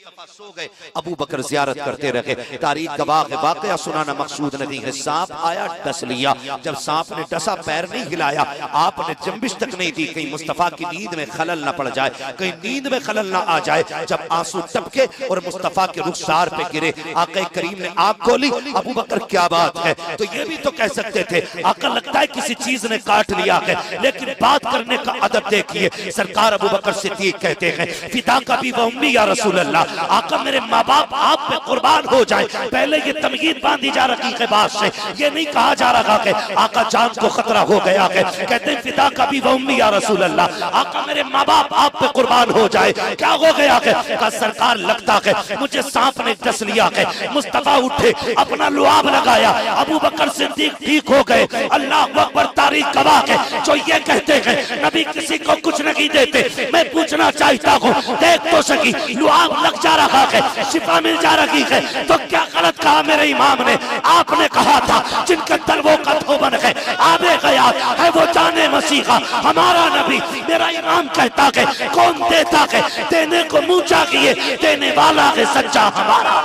मुस्तफा सो गए, अबू बकर जियारत करते रहे। तारीख गवाह है, वाकया सुनाना मकसूद नहीं है। सांप आया, डस लिया। जब सांप ने डसा, पैर नहीं हिलाया, आपने जंबिश तक नहीं दी, कहीं मुस्तफा की नींद में खलल ना पड़ जाए, कहीं नींद में खलल ना आ जाए। जब आंसू टपके और मुस्तफा के रुखसार पे गिरे, आका करीम ने आंख खोली, अबू बकर क्या बात है? तो ये भी तो कह सकते थे आका लगता है किसी चीज ने काट लिया है, लेकिन बात करने का अदब देखिए। सरकार अबू बकर सिद्दीक कहते हैं, फिदा का भी उम्मी या रसूल अल्लाह, आका मेरे माँ बाप आप पे कुर्बान हो जाए। पहले ये तमहीद बांधी जा रही है बात से, ये नहीं कहा जा रहा है आका जान को खतरा हो गया है। कहते हैं फिदा का भी उम्मी या रसूल अल्लाह, आका मेरे माँ बाप आप पे कुर्बान हो जाए। क्या हो गया है? का सरकार लगता है मुझे सांप ने डस लिया है। मुस्तफा उठे, अपना लुआब लगाया, अबू बकर सिद्दीक ठीक हो गए। अल्लाह अकबर, तारीख गवाह है जो ये कहते हैं नबी किसी को कुछ नहीं देते। मैं पूछना चाहता हूँ, देख तो सकी लुआब लग जा रहा है, शिफा मिल जा रही है, तो क्या गलत कहा मेरे इमाम ने? आपने कहा था जिनके तलवों का धोबन है, आबे गया है वो जाने मसीहा हमारा नबी। मेरा इमाम कहता है कौन देता है, देने को मुंह चाहिए, देने वाला है सच्चा हमारा।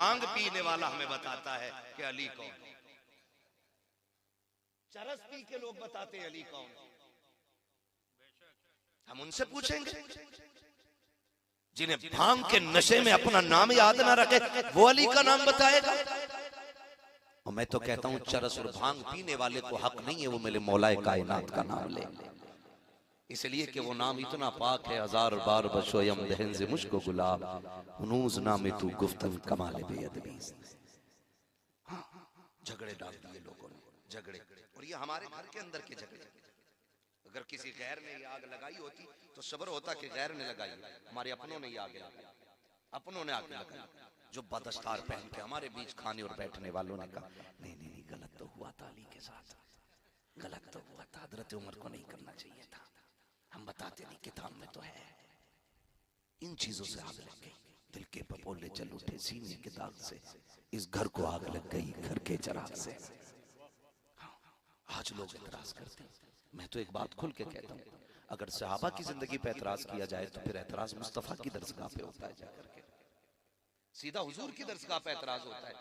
भांग पीने वाला हमें बताता है कि अली कौन, चरस पी के लोग बताते हैं अली कौन। हम उनसे पूछेंगे जिन्हें भांग के नशे में अपना नाम याद ना रखे, वो अली का नाम बताएगा। और मैं तो कहता हूं चरस और भांग पीने वाले को हक नहीं है वो मेरे मौलाए कायनात का नाम ले, इसलिए कि वो नाम इतना पाक है। हजार बार बशोयम दहन से मुझको गुलाब, हुनूज नामे तू गुफ्तन कमाल बेअदबी। झगड़े डाल दिए लोगों ने, झगड़े, और ये हमारे घर के अंदर के झगड़े। अगर किसी गैर ने ये आग लगाई होती तो सब्र होता कि गैर ने लगाई, हमारे अपनों ने आग लगाई, अपनों ने आग लगाई। जो बदस्तार पहन के हमारे बीच खाने और बैठने वालों ने कहा नहीं नहीं नहीं, गलत तो हुआ था अली के साथ, गलत तो हुआ था, हजरत उमर को नहीं करना चाहिए था। हम बताते नहीं, किताब में तो है। इन चीजों से आग लग गई, दिल के पपोले चल उठे सीने के दाग से, इस घर को आग लग गई घर के चराग से। आज लोग एतराज करते हैं, मैं तो एक बात खुल के कहता हूँ, अगर सहाबा की जिंदगी पे एतराज किया जाए तो फिर एतराज मुस्तफा की दरसगाह पे होता है, जाकर के सीधा हुजूर की दरसगाह पे एतराज होता है।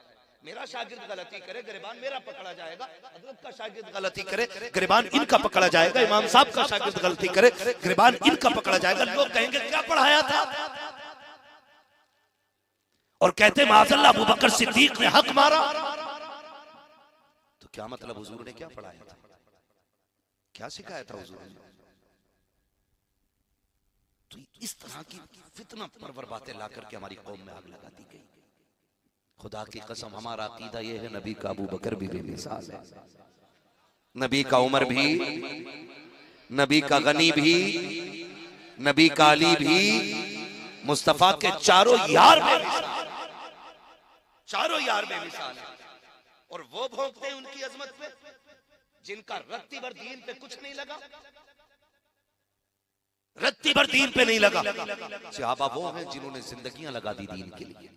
मेरा शागिर्द गलती करे, गिरबान मेरा पकड़ा जाएगा, हजरत का शागिर्द गलती करे, गिरबान इनका पकड़ा जाएगा, इमाम साहब का शागिर्द गलती करे, गिरबान इनका पकड़ा जाएगा। लोग कहेंगे क्या पढ़ाया था, और कहते माज़अल्लाह अबू बकर सिद्दीक ने हक मारा। तो क्या मतलब हुजूर ने क्या पढ़ाया था, क्या सिखाया था हुजूर ने? तो इस तरह की फितना परवर बातें ला करके हमारी कौम में आग लगा दी गई। खुदा की कसम हमारा अकीदा यह है, नबी का अबू बकर भी बेमिसाल है, नबी का उमर भी, नबी का गनी भी, नबी का अली भी, मुस्तफा के चारों यार बेमिसाल, चारों यार बेमिसाल है। और वो भोंकते हैं उनकी अजमत पे जिनका रत्ती भर दीन पे कुछ नहीं लगा, रत्ती भर दीन पे नहीं लगा। सहाबा वो हैं जिन्होंने जिंदगियां लगा दी दीन के लिए,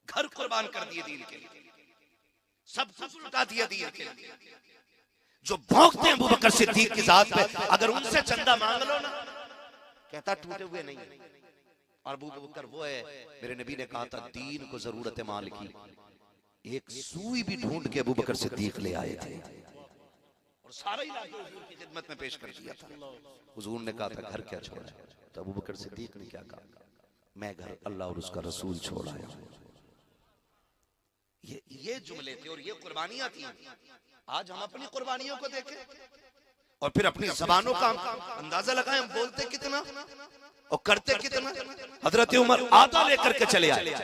घर कुर्बान कर दिए दीन के लिए, सब कुछ लुटा दिया दीन के लिए। जो भौंकते हैं अबू बकर सिद्दीक की जात पे, अगर उनसे चंदा मांग लो ना, कहता टूटे हुए नहीं। और अबू बकर वो है, मेरे नबी ने कहा था दीन को जरूरत है माल की, एक सुई भी ढूंढ के अबू बकर सिद्दीक ले आए थे और सारा इलाका हुजूर की खिदमत में पेश कर दिया था। हुजूर ने कहा था घर क्या छोड़ा, तो अबू बकर सिद्दीक ने क्या कहा, मैं घर अल्लाह और उसका रसूल छोड़ आया हूं। ये जुमले थे और ये कुर्बानियां थी। आज हम अपनी कुर्बानियों को देखें और फिर अपनी जबानों का अंदाजा लगाएं, हम बोलते कितना और करते कितना। हजरत उमर आधा लेकर के चले आए,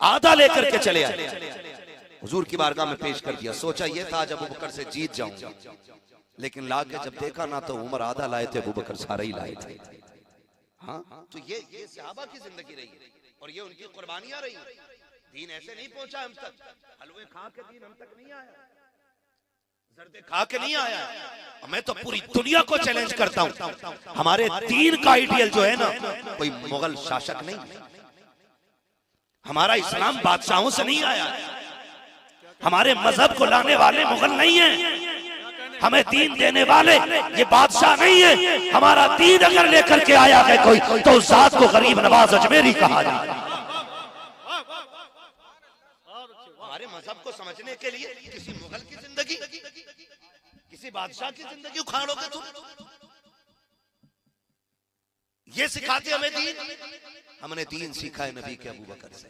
आधा लेकर के चले आए, हुजूर की बारगाह में पेश कर दिया। सोचा ये था आज अबू बकर से जीत जाऊंगा, लेकिन ला के जब देखा ना तो उमर आधा लाए थे, अबू बकर सारा ही लाए थे। हाँ, तो ये सहाबा की जिंदगी रही और ये उनकी कुर्बानियां रही। दीन ऐसे नहीं पहुंचा हम तक, हलवे खा के दीन हम तक नहीं आया, जर्दे खा के नहीं आया। मैं तो पूरी दुनिया को चैलेंज करता हूं, हमारे दीन का आइडियल जो है ना, कोई मुगल शासक नहीं, हमारा इस्लाम बादशाहों से नहीं आया, हमारे मजहब को लाने वाले मुगल नहीं है। हमें दीन देने वाले ये बादशाह नहीं है। हमारा दीन अगर लेकर के आया है कोई तो उस जात को गरीब नवाज अजमेरी कहा जाए। हमारे मजहब को समझने के लिए किसी मुगल की जिंदगी, किसी बादशाह की जिंदगी उखाड़ोगे तुम? ये सिखाते हमें दीन। हमने दीन सीखा है नबी के अबू बकर से,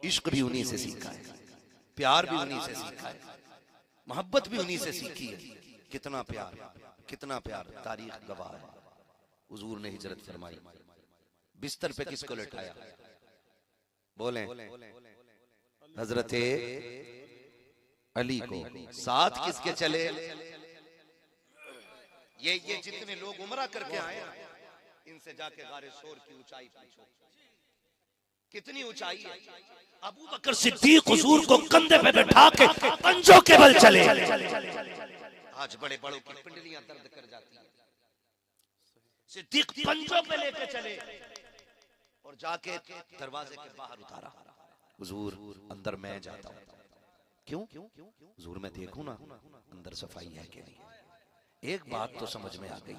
इश्क भी उन्हीं से सीखा है, प्यार भी उन्हीं से सीखा है, मोहब्बत भी उन्हीं से सीखी है। कितना प्यार, कितना प्यार, तारीख गवाह है। हुजूर ने हिजरत फरमाई, बिस्तर पे किसको लेटाया? बोले हजरत अली को। साथ किसके चले? ये जितने लोग उमरा करके आए इनसे जाके गारे शोर की ऊंचाई पूछो, कितनी ऊंचाई है। अबू बकर सिद्दीक हुजूर को कंधे पे बैठा के पंजों के बल चले। आज बड़े बड़ों की पिंडलियां दर्द कर जाती है। सिद्दीक पंजों पे लेके चले और जाके दरवाजे के बाहर उतारा। हुजूर अंदर मैं जाता हूं। क्यों? हुजूर मैं देखूं ना अंदर सफाई है कि नहीं। एक बात तो समझ में आ गई,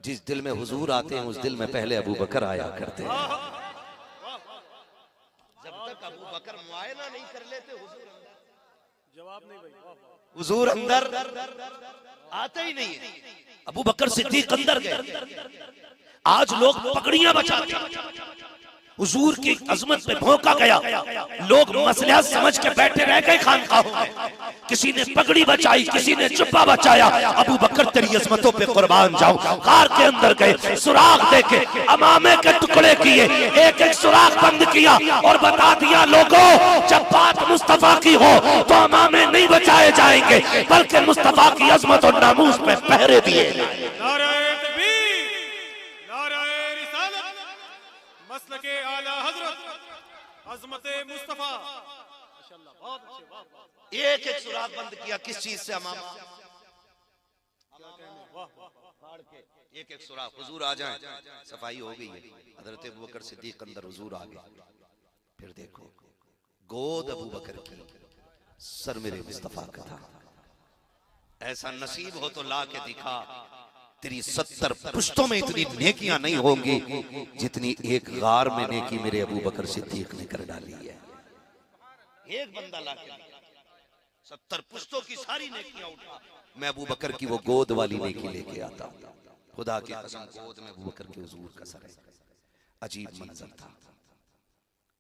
जिस दिल में हुजूर आते हैं उस दिल में पहले अबू बकर आया करते हैं। जब तक अबू बकर मुआयना नहीं कर लेते जवाब नहीं भाई, हुजूर अंदर आते ही नहीं है। अबू बकर सिद्दीक अंदर गए। आज लोग पगड़ियां बचाते हैं, हुजूर की अजमत में भौंका गया। लोग मसलहत समझ के बैठे रह गए खानकाहों में। किसी ने पगड़ी बचाई, किसी ने जुब्बा बचाया। अबू बकर तेरी अजमतों पे कुर्बान जाऊं। कार के अंदर गए, सुराख देके अमामे के टुकड़े किए, एक एक सुराख बंद किया और बता दिया लोगों जब बात मुस्तफा की हो तो अमामे नहीं बचाए जाएंगे बल्कि मुस्तफा की अजमत और नामूस पे पहरे दिए। मसलके आला हजरत अज़मते मुस्तफा माशाअल्लाह, बहुत अच्छे, वाह। एक एक सुराख बंद किया, किस चीज से? अमामा फाड़ के एक एक सुराख। हुजूर आ जाएं, सफाई हो गई है। हजरत अबू बकर सिद्दीक अंदर, हुजूर आ गए। फिर देखो गोद अबू बकर की, सर मेरे मुस्तफा का था। ऐसा नसीब हो तो ला के दिखा, तेरी 70 पुश्तों में इतनी नेकियां नहीं होंगी जितनी एक गार में नेकी मेरे अबू बकर सिद्दीक ने कर डाली है। एक बंदा लाके 70 पुश्तों की सारी नेकियां उठा, मैं अबू बकर की वो गोद वाली नेकी लेके आता। खुदा की कसम, गोद में अबू बकर के हुजूर का सर है। अजीब मंजर था।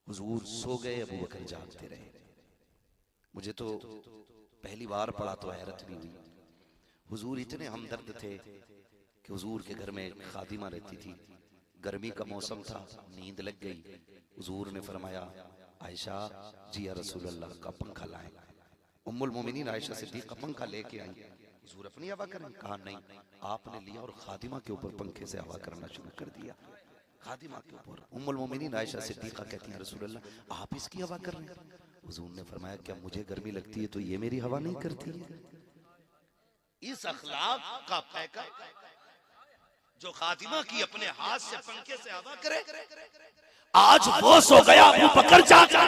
हुजूर सो गए, अबू बकर जागते रहे। मुझे तो पहली बार पढ़ा तो हैरत भी हुई। हुजूर इतने हमदर्द थे कि हुजूर के घर में एक खादिमा रहती थी। गर्मी का मौसम था, नींद लग गई। हुजूर ने फरमाया, आयशा जी या रसूल अल्लाह का पंखा लाएं। उम्मुल मोमिनीन आयशा सिद्दीक़ का पंखा लेके आई। हुजूर अपनी हवा करें? कहा नहीं। आपने लिया और खादिमा के ऊपर पंखे से हवा करना शुरू कर दिया। खादिमा के ऊपर। उम्मुल मोमिनीन आयशा सिद्दीक़ा कहती हैं, रसूल अल्लाह आप इसकी हवा कर रहे हैं? हुजूर ने फरमाया, क्या मुझे गर्मी लगती है तो ये मेरी हवा नहीं करती है? इस अखलाक का पैकर जो खातिमा की अपने हाथ से पंखे से हवा करे, आज वो सो गया। अबू बकर जागा।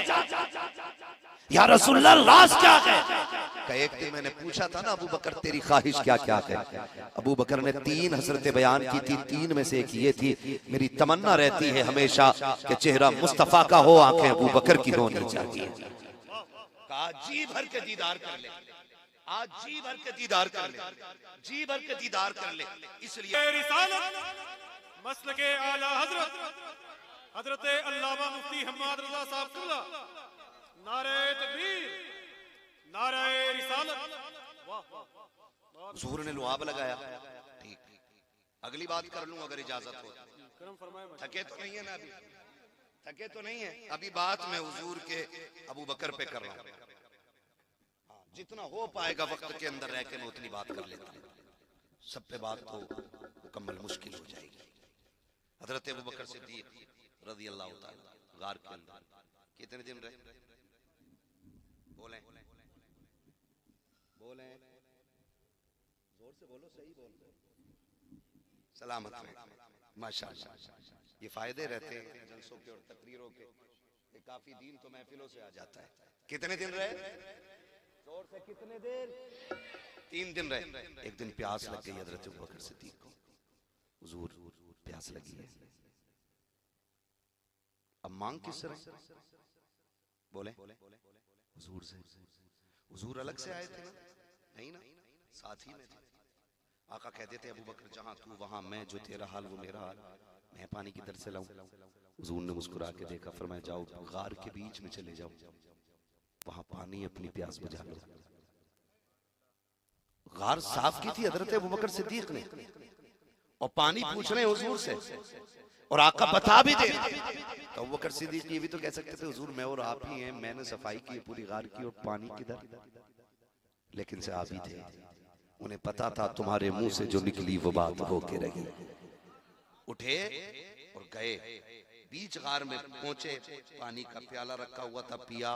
या रसूलल्लाह राज क्या है? एक दिन मैंने पूछा था ना, अबू बकर तेरी ख्वाहिश क्या क्या है? अबू बकर ने 3 हसरतें बयान की थी। 3 में से एक ये थी, मेरी तमन्ना रहती है हमेशा कि चेहरा मुस्तफा का हो, आंखें अबू बकर की होनी चाहिए। कहा जी भर के दीदार कर ले, आज जी भर के दीदार कर ले, जी भर के दीदार कर ले। इसलिए रिसालत मसलके आला हजरत अल्लामा मुफ्ती हम्माद रजा साहब कुल्ला, नारे तकबीर, नारे रिसालत। हुजूर ने लुआब लगाया। ठीक, अगली बात कर लूं अगर इजाजत हो। थके तो नहीं है ना अभी? थके तो नहीं है अभी? बात मैं हुजूर के अबू बकर पे कर रहा हूं। जितना हो पाएगा वक्त के अंदर रह के मैं उतनी बात कर लेता हूं। सब पे बात तो मुकम्मल मुश्किल हो जाएगी। हजरत अबू बकर सिद्दीक रज़ी अल्लाह तआला गार के अंदर कितने दिन रहे? बोले बोले, जोर से बोलो, सही बोलो। सलामत रहे, माशाअल्लाह। ये फायदे रहते हैं जलसों के और तकरीरों के, काफी दीन तो महफिलों से आ जाता है। कितने दिन रहे? जोर से, कितने दिन? 3 दिन रहे। एक दिन प्यास लग गई हजरत अबू बकर सिद्दीक को, हुजूर प्यास लगी है, अब मांग किस रहे? बोले हुजूर से। हुजूर अलग से आए थे ना? नहीं ना, साथ ही में थे। आका कहते थे अबू बकर जहां तू वहां मैं, जो तेरा हाल वो मेरा हाल, मैं पानी किधर से लाऊं? हुजूर ने मुस्कुरा के देखा, फरमाया जाओ गार के बीच में चले जाओ, वहां पानी अपनी प्यास बुझा लो। गार साफ की थी हजरत अबू बकर सिद्दीक ने, और पानी पूछ रहे हुजूर से, और आका बता भी दे। तो अबू बकर सिद्दीक ये भी तो कह सकते थे हुजूर मैं और आप ही हैं, मैंने सफाई की पूरी गार की, और पानी किधर? लेकिन से आप ही थे, उन्हें पता था तुम्हारे मुंह से जो निकली वो बात होके रही। उठे और गए, बीच गार में पहुंचे, पानी का प्याला रखा हुआ था, पिया,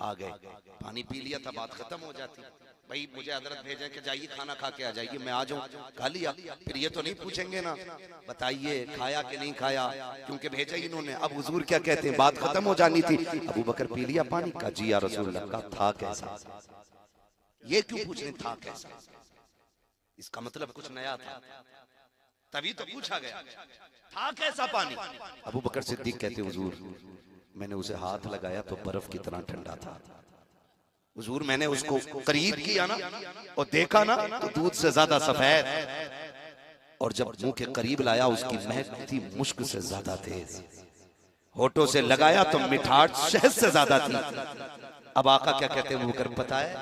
आ गए, पानी पी लिया था, बात खत्म हो जाती। भाई मुझे हजरत भेजे कि जाइए खाना खा के आ जाइए, मैं आ जाऊं, खा लिया, फिर ये तो नहीं पूछेंगे ना बताइए खाया कि नहीं खाया, क्योंकि भेजा ही इन्होंने। अब हुजूर क्या कहते हैं, बात खत्म हो जानी थी। अबू बकर पी लिया पानी का, जी या रसूलुल्लाह, का था कैसा? ये क्यों पूछ रहे था कैसा? इसका मतलब कुछ नया था, तभी तो पूछा गया था कैसा पानी। अबू बकर सिद्दीक कहते हुजूर मैंने उसे हाथ लगाया तो बर्फ की तरह ठंडा था। हुजूर मैंने उसको करीब किया ना और देखा ना तो दूध से ज्यादा सफेद, और जब मुंह के करीब लाया उसकी महक थी मुश्क से ज्यादा तेज, होठों से लगाया तो मिठास शहद से ज्यादा थी। अब आका क्या कहते हैं, अबू बकर पता है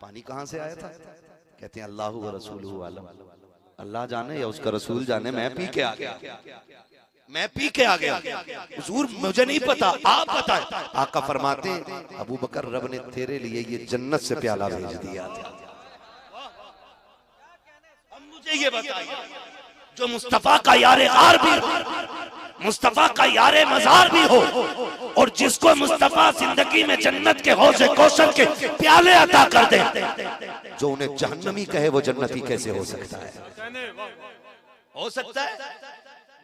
पानी कहां से आया था? कहते हैं अल्लाह व रसूलुहु आलम, अल्लाह जाने या उसका रसूल जाने, मैं पी के आ गया, मैं पी के आ गया। हुजूर मुझे नहीं पता, आप बताएं। आका फरमाते अबू बकर रब ने तेरे लिए ये जन्नत से प्याला भेज दिया था। अब मुझे ये बताइए, जो मुस्तफा का यारे गार भी हो, मुस्तफा का यारे मजार भी हो, और जिसको मुस्तफा जिंदगी में जन्नत के हौज़े कौसर के प्याले अता कर दे, जो उन्हें जहन्नमी कहे वो जन्नती कैसे हो सकता है? हो सकता है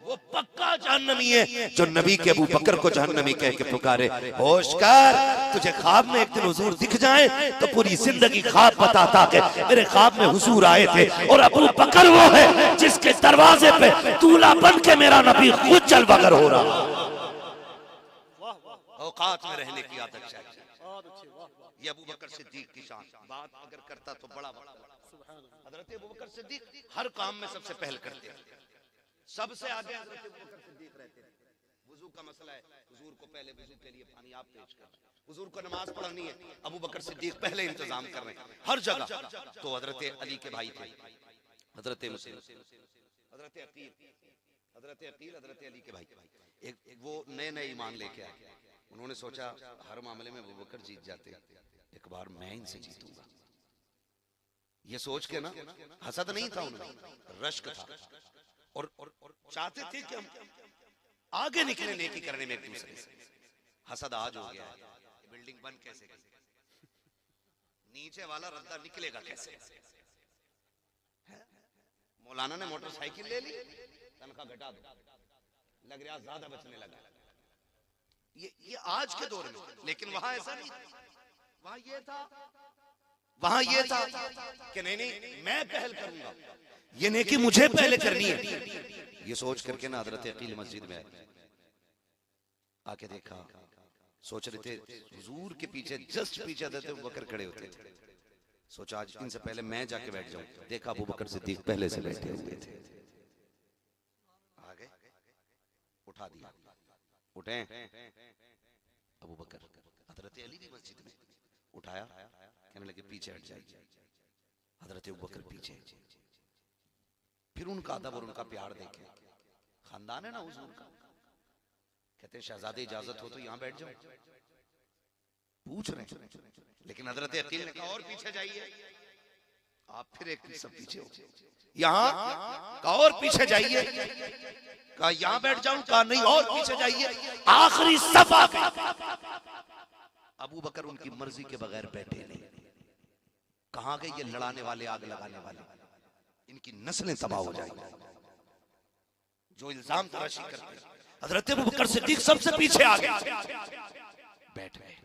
वो पक्का जहन्नमी है जो नबी के अबू बकर को जहन्नमी कह के पुकारे। होश कर, तुझे ख्वाब में एक दिन हुजूर दिख जाए तो पूरी जिंदगी ख्वाब बताता कि मेरे ख्वाब में हुजूर आए थे, और अबू बकर वो है जिसके दरवाजे पे दूल्हा बन के मेरा नबी खुद चल बगर हो रहा। औकात में रहने की आदत चाहिए। ये अबू बकर सिद्दीक की शान। बात अगर करता तो बड़ा हजरत अबू बकर सिद्दीक हर काम में सबसे पहल करते हैं, सबसे आगे हजरत अबू बकर सिद्दीक रहते हैं। वुजू का मसला है, हुजूर को पहले वुजू के लिए पानी आप पेश कर, हुजूर को नमाज पढ़नी है, अबू बकर सिद्दीक पहले इंतजाम कर रहे हैं हर जगह। तो हजरत अली के भाई थे, हजरत मुस्लिम, हजरत अकील, हजरत अली के भाई, एक वो नए नए ईमान लेके आए। उन्होंने सोचा हर मामले में अबू बकर जीत जाते, एक बार मैं इनसे जीतूंगा। ये सोच के ना, हसद नहीं था उनमें, रश्क था, और चाहते थे कि हम आगे निकले नेकी करने में एक दूसरे से। हसद आज हो गया है, बिल्डिंग बन कैसे गई, नीचे वाला रद्दा निकलेगा कैसे? मौलाना ने मोटरसाइकिल ले ली, तनख्वाह घटा दो, लग रहा ज्यादा बचने लगा। ये आज के दौर में, लेकिन वहां ऐसा नहीं, वहां ये था कि नहीं मैं पहल करूंगा, ये नेकी मुझे पहले करनी है। ये सोच करके ना हजरत अकील मस्जिद में आके देखा, सोच रहे थे हुजूर के पीछे, जस्ट पीछे हजरत अबू बकर खड़े होते थे। सोचा आज इनसे पहले मैं जाके बैठ जाऊं। देखा अबू बकर सिद्दीक पहले से बैठे हुए थे, आगे उठा दिया, उठे अबू बकर, हजरत अली भी मस्जिद में उठाया, कहने लगे पीछे हट जाइए। हजरत अबू बकर पीछे, फिर उनका अदब और उनका प्यार देखे, खानदान है ना हुजूर का, कहते शहजादे इजाजत हो तो यहां बैठ जाओ, पूछ रहे हैं। लेकिन हजरत अकील ने कहा और पीछे जाइए, आप फिर एक सब पीछे हो, यहां कहा और पीछे जाइए, कहा यहां बैठ जाऊं, कहा नहीं और पीछे जाइए, आखिरी सफा अबू बकर उनकी मर्जी के बगैर बैठे नहीं। कहां गए ये लड़ाने वाले, आग लगाने वाले, इनकी नस्लें तबाह हो जाएंगी जो इल्जाम तराशी करते हैं। हजरत अबू बकर सिद्दीक सबसे पीछे आ गए, बैठ गए।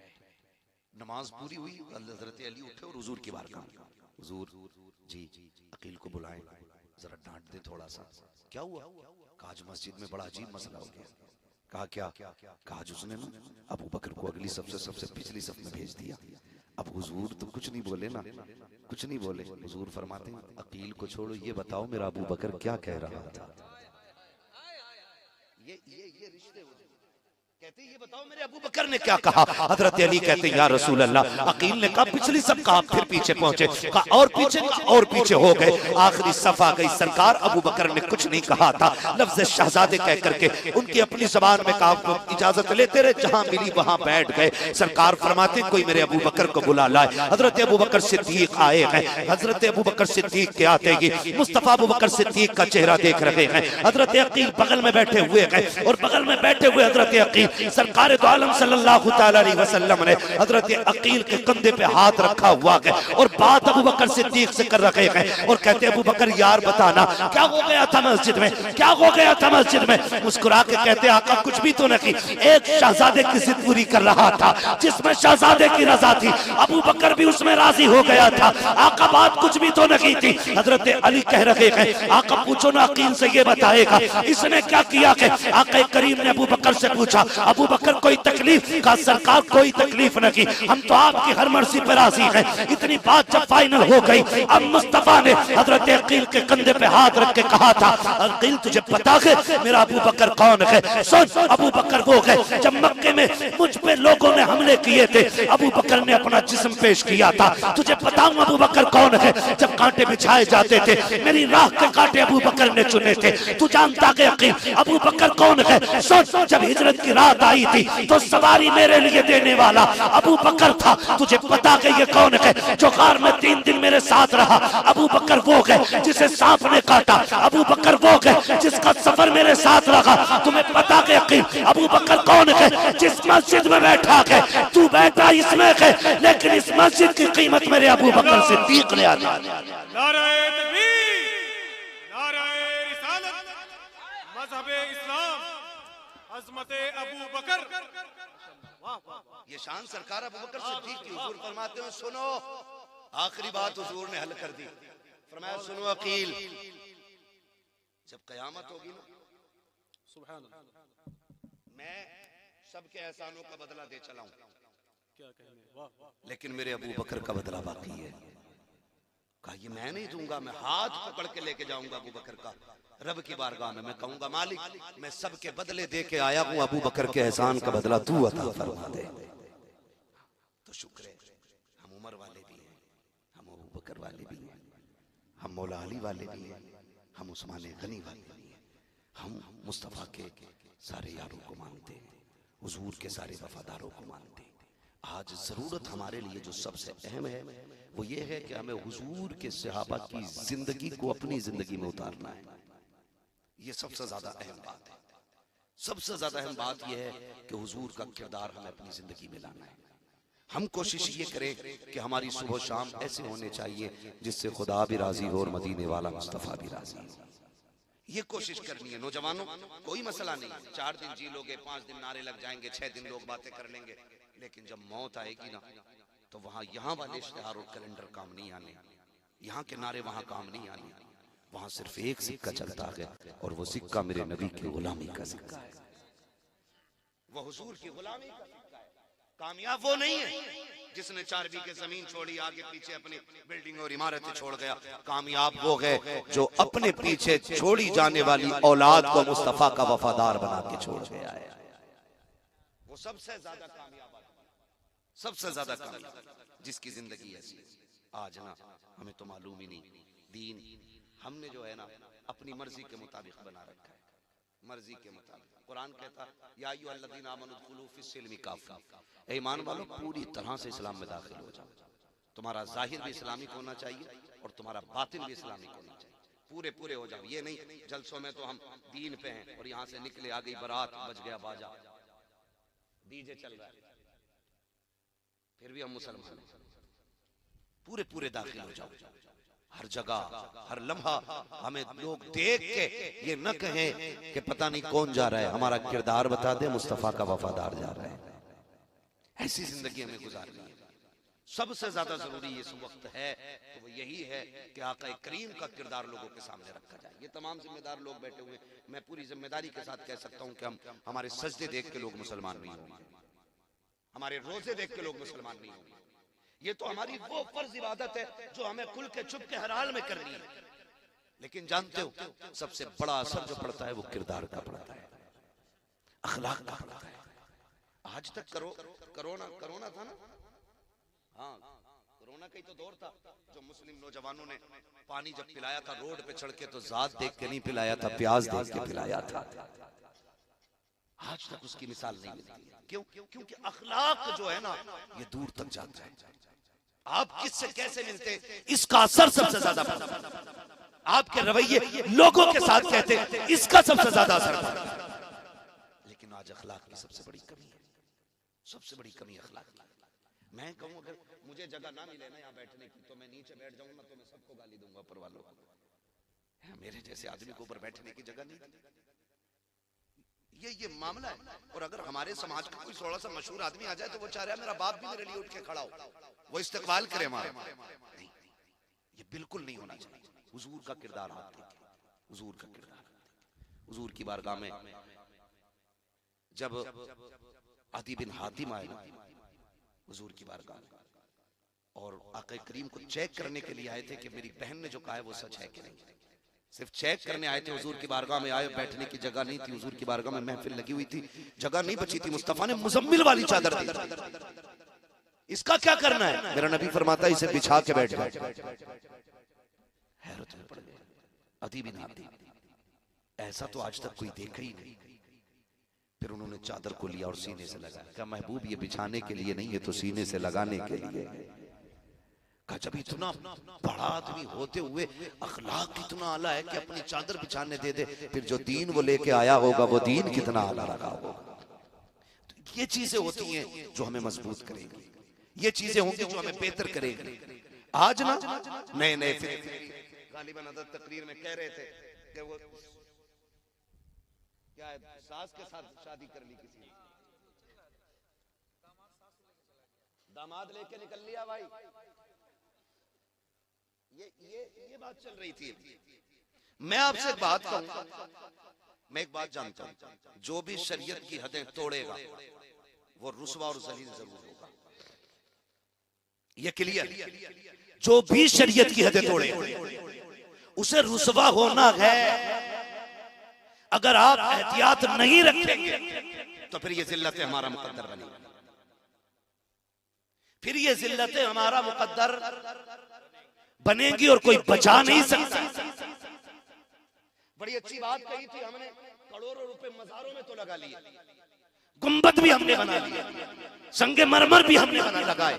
नमाज पूरी हुई, हजरत अली उठे और हुजूर की बारगाह, हुजूर जी अकील को बुलाएं, जरा डांट दे थोड़ा सा। क्या हुआ? कहा आज मस्जिद में बड़ा अजीब मसला हो गया। कहा क्या? कहा आज उसने ना अबू बकर को अगली सबसे पिछली सफ में भेज दिया। अब हुजूर तो कुछ नहीं बोले ना, कुछ नहीं बोले। हुजूर फरमाते हैं अकील को छोड़ो, ये बताओ मेरा अबू बकर क्या कह रहा था। ये रिश्ते कहते ये बताओ मेरे अबू बकर ने क्या कहा। हजरत अली कहते या रसूल अल्लाह, अकील ने कहा पिछली सब कहा, फिर पीछे पहुंचे, कहा और पीछे, और पीछे हो गए, आखिरी सफा गई। सरकार अबू बकर ने कुछ नहीं कहा था, लफ्ज शहजादे कह करके उनकी अपनी जबान में कहा, इजाजत लेते रहे, जहां मिली वहां बैठ गए। सरकार फरमाते कोई मेरे अबू बकर को बुला लाए। हजरत अबू बकर सिद्दीक आए हैं। हजरत अबू बकर सिद्दीक के आते ही मुस्तफा अबू बकर सिद्दीक का चेहरा देख रहे हैं। हजरत अकील बगल में बैठे हुए हैं और बगल में बैठे हुए हजरत अकील, सरकार दो आलम सल्लल्लाहु तआला अलैहि वसल्लम ने हजरत अकील के कंधे पे हाथ रखा हुआ है और बात अबू बकर सिद्दीक से कर रहे हैं और कहते अबू बकर यार बताना क्या हो गया था मस्जिद में, क्या हो गया था मस्जिद में। मुस्कुरा के कहते आका कुछ भी तो नहीं, एक शहजादे की जिद पूरी कर रहा था जिसमें शहजादे की रजा थी, अबू बकर भी उसमें राजी हो गया था। आका बात कुछ भी तो नहीं थी। हजरत अली कह रहे हैं आका पूछो ना अकील से, ये बताएगा इसने क्या किया। आका करीम ने अबू बकर से पूछा अबू बकर कोई तकलीफ? का सरकार कोई तकलीफ नहीं, हम तो आपकी हर मर्जी पर राजी हैं। इतनी बात जब फाइनल हो गई, अब मुस्तफा ने हजरत अकील के कंधे पे हाथ रख के कहा था अकील तुझे पता है मेरा अबू बकर कौन है? सुन अबू बकर वो है जब मक्के में मुझ पे लोगों ने हमले किए थे, अबू बकर ने अपना जिस्म पेश किया था। तुझे बताऊं अबू बकर कौन है? जब कांटे बिछाए जाते थे मेरी राह के कांटे अबू बकर ने चुने थे। तू जानता है अकील अबू बकर कौन है? सुन जब हिजरत की रात आई थी तो सवारी मेरे लिए देने वाला अबू बकर था। तुझे पता है ये कौन है? जो गार में 3 दिन मेरे साथ रहा, अबू बकर वो है जिसे सांप ने काटा, अबू बकर वो है जिसका सफर मेरे साथ रहा। तुम्हें पता है यकीन अबू बकर कौन है? जिस मस्जिद में बैठा है तू बैठा इसमें है, लेकिन इस मस्जिद की कीमत मेरे अबू बकर सिद्दीक ने अदा की। नारे तकबीर, नारे रिसालत, मज़हबे इस्लाम, अज़मते अबू बकर। ये शान सरकार अबू बकर सिद्दीक की। हुजूर फरमाते हैं सुनो, आखिरी बात हुजूर ने हल कर दी। फरमाया सुनो अकील, जब कयामत होगी ना सुभान अल्लाह, मैं सबके एहसानों का बदला दे चला हूं, क्या कहने, वाह लेकिन मेरे अबू बकर का बदला बाकी है। कहा ये मैं नहीं दूंगा, मैं हाथ पकड़ के लेके जाऊंगा अबू बकर का रब की बारगाह में। मैं कहूंगा मालिक मैं सबके बदले दे के आया हूं, अबू बकर के एहसान का बदला तू अता फरमा दे। तो शुक्र है हम उमर वाले भी हैं, हम अबू बकर वाले भी हैं, हम मौला अली वाले भी हैं, हम उस्मान गनी वाले भी हैं, हम मुस्तफा के सारे यारों को मानते हैं, हुजूर के सारे वफादारों को मानते हैं। आज जरूरत हमारे लिए जो सबसे अहम है वो ये है कि हमें हुजूर के सहाबा की जिंदगी को अपनी जिंदगी में उतारना है। ये सबसे ज्यादा अहम बात है। सबसे ज्यादा अहम बात यह है कि हुजूर का किरदार हमें अपनी जिंदगी में लाना है। हम कोशिश ये करें कि हमारी सुबह शाम ऐसे होने चाहिए जिससे खुदा भी राजी हो और मदीने वाला मुस्तफा भी राजी हो। ये कोशिश करनी है नौजवानों। कोई मसला नहीं, 4 दिन जी लोगे, 5 दिन नारे लग जाएंगे, 6 दिन लोग बातें कर लेंगे, लेकिन जब मौत आएगी ना तो वहां यहाँ वाले इश्तिहार और कैलेंडर काम नहीं आने, यहाँ के नारे वहां काम नहीं आने। वहां सिर्फ एक सिक्का चलता है और वो सिक्का मेरे नबी की गुलामी का सिक्का है, वो हुजूर की गुलामी का सिक्का है। कामयाब वो नहीं है जिसने 4 बीघे जमीन छोड़ी, आगे पीछे अपनी बिल्डिंग और इमारतें छोड़ गया। कामयाब वो है जो अपने पीछे छोड़ी जाने वाली औलाद को मुस्तफा का वफादार बना के छोड़ गया है। वो सबसे ज्यादा कामयाब, सबसे ज्यादा कामयाब जिसकी जिंदगी ऐसी। आज ना हमें तो मालूम ही नहीं, दीन हमने जो है ना अपनी मर्जी के मुताबिक बना रखा है, मर्जी के मुताबिक। कुरान कहता या अय्युहल्लज़ीना आमनू उदखुलू फिस्सिल्मि काफ़ा, ऐ ईमान वालों पूरी तरह से इस्लाम में दाखिल हो जाओ। तुम्हारा जाहिर भी इस्लामिक होना चाहिए और तुम्हारा बातिन भी इस्लामिक होना चाहिए, पूरे पूरे हो जाओ। ये नहीं जलसों में तो हम दीन पे हैं और यहाँ से निकले आ गई बारात, बज गया बाजा, डीजे चल रहा है, फिर भी हम मुसलमान हैं। पूरे पूरे दाखिल हो जाओ। हर जगह हर लम्हा हमें लोग देख के ये न कहें कि पता नहीं कौन जा रहा है, हमारा किरदार बता दे मुस्तफा का वफादार जा रहा है। ऐसी जिंदगी हमें गुजारनी है। सबसे ज्यादा जरूरी इस वक्त है तो वो यही है कि आका करीम का किरदार लोगों के सामने रखा जाए। ये तमाम जिम्मेदार लोग बैठे हुए, मैं पूरी जिम्मेदारी के साथ कह सकता हूं कि हम हमारे सजदे देख के लोग मुसलमान नहीं होंगे, हमारे रोजे देख के लोग मुसलमान नहीं होंगे। ये तो हमारी वो फर्ज इबादत है जो हमें खुल के छुप के हर हाल में करनी है। लेकिन जानते हो सबसे बड़ा असर जो पड़ता है वो किरदार का पड़ता है, अखलाक का पड़ता है। आज तक कोरोना था ना, हाँ कोरोना का ही तो दौर था जो मुस्लिम नौजवानों ने पानी जब पिलाया था रोड पे चढ़ के तो जात देख के नहीं पिलाया था, प्याज देख के पिलाया था। आज तक उसकी मिसाल नहीं मिलती। क्यों? क्योंकि अखलाक जो है ना ये दूर तक जाता है। आप किससे कैसे मिलते इसका असर सबसे ज्यादा पड़ता है। आपके रवैये लोगों के साथ कहते हैं इसका सबसे ज्यादा असर पड़ता है। लेकिन आज अखलाक की सबसे बड़ी कमी है, सबसे बड़ी कमी अखलाक की। मैं कहूं अगर मुझे जगह ना मिले ना यहाँ बैठने की तो मैं नीचे बैठ जाऊंगा तो मैं सबको गाली दूंगा ऊपर वालों को। मेरे जैसे आदमी को ऊपर बैठने की जगह नहीं। ये मामला है। और अगर हमारे समाज का कोई थोड़ा सा मशहूर आदमी आ जाए तो वो चाह रहा है मेरा बाप भी मेरे लिए उठ के खड़ा हो, वो इस्तकबाल करे हमारा। नहीं, ये बिल्कुल नहीं होना चाहिए। हुजूर का किरदार आप देखें, हुजूर का किरदार, हुजूर की बारगाह में जब अदी बिन हातिम आए हुजूर की बारगाह में और आका करीम को चेक करने के लिए आए थे कि मेरी बहन ने जो कहा है वो सच है कि नहीं। सिर्फ चेक करने आए थे। हुजूर की बारगाह में आए, बैठने की जगह नहीं थी। हुजूर की बारगाह में महफिल लगी हुई थी, जगह नहीं बची थी। मुस्तफा ने मुजम्मिल वाली चादर दी। इसका क्या करना है? मेरा नबी फरमाता है इसे बिछा के बैठ जाए। हैरत में पड़ गए। अदी बिन हातिम, ऐसा तो आज तक कोई देखा ही नहीं। फिर उन्होंने चादर को लिया और सीने से लगाया। कहा महबूब ये बिछाने के लिए नहीं, ये तो सीने से लगाने के लिए। कहा जब इतना बड़ा आदमी होते हुए अखलाक कितना आला है कि अपनी चादर बिछाने दे दे, फिर जो दीन वो लेके आया होगा वो दीन कितना आला रखा होगा। तो ये चीजें होती हैं जो हमें मजबूत करेंगी, ये चीजें होंगी जो हमें बेहतर करेंगी। आज ना नए नए गालिबन हज़रत तकरीर में कह रहे थे कि वो क्या है, सास के साथ शादी कर ली किसी ने, दामाद लेके निकल लिया भाई। ये बात चल रही थी। मैं आपसे एक बात कहूं, मैं एक बात जानता हूं, जो भी शरीयत की हदें तोड़ेगा वो रुसवा और जलील जरूर होगा। ये क्लियर? जो भी शरीयत की हदें तोड़ेगा उसे रुसवा होना है। अगर आप एहतियात नहीं रखेंगे तो फिर ये जिल्लतें हमारा मुकद्दर बनेगी, फिर ये जिल्लतें हमारा मुकद्दर बनेगी और कोई बचा नहीं सकता। बड़ी अच्छी बात कही थी हमने, करोड़ों रुपए मज़ारों में तो लगा लिए, गुंबद भी हमने बना लिए, संगे मरमर भी हमने बना लगाए,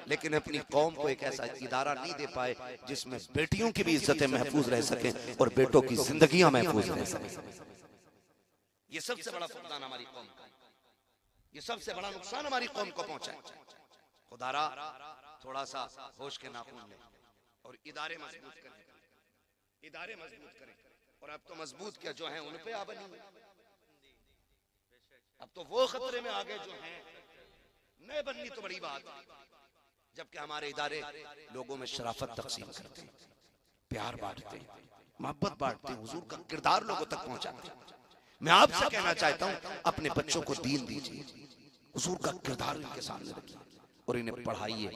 लेकिन अपनी कौम को एक ऐसा इदारा नहीं दे पाए जिसमें बेटियों की भी इज्जतें महफूज रह सके और बेटों की जिंदगियां महफूज रह सके। ये सबसे बड़ा फुकदान हमारी कौम का, ये सबसे बड़ा नुकसान हमारी कौम को पहुंचा है। खुदारा थोड़ा सा होश के नाखून लें और इदारे मजबूत करें, इदारे मजबूत करें। और अब तो मजबूत क्या, जो हैं उन पे आ बनी, अब तो वो खतरे में आ गए जो हैं, नए बननी तो बड़ी बात। जबकि हमारे इदारे लोगों में शराफत तकसीम करते हैं, प्यार बांटते हैं, मोहब्बत बांटते हैं, हुजूर का किरदार लोगों तक पहुंचाते हैं। मैं आपसे कहना चाहता हूं अपने बच्चों को दीन दीजिए, हुजूर का किरदार इनके सामने रखिए और इन्हें पढ़ाइए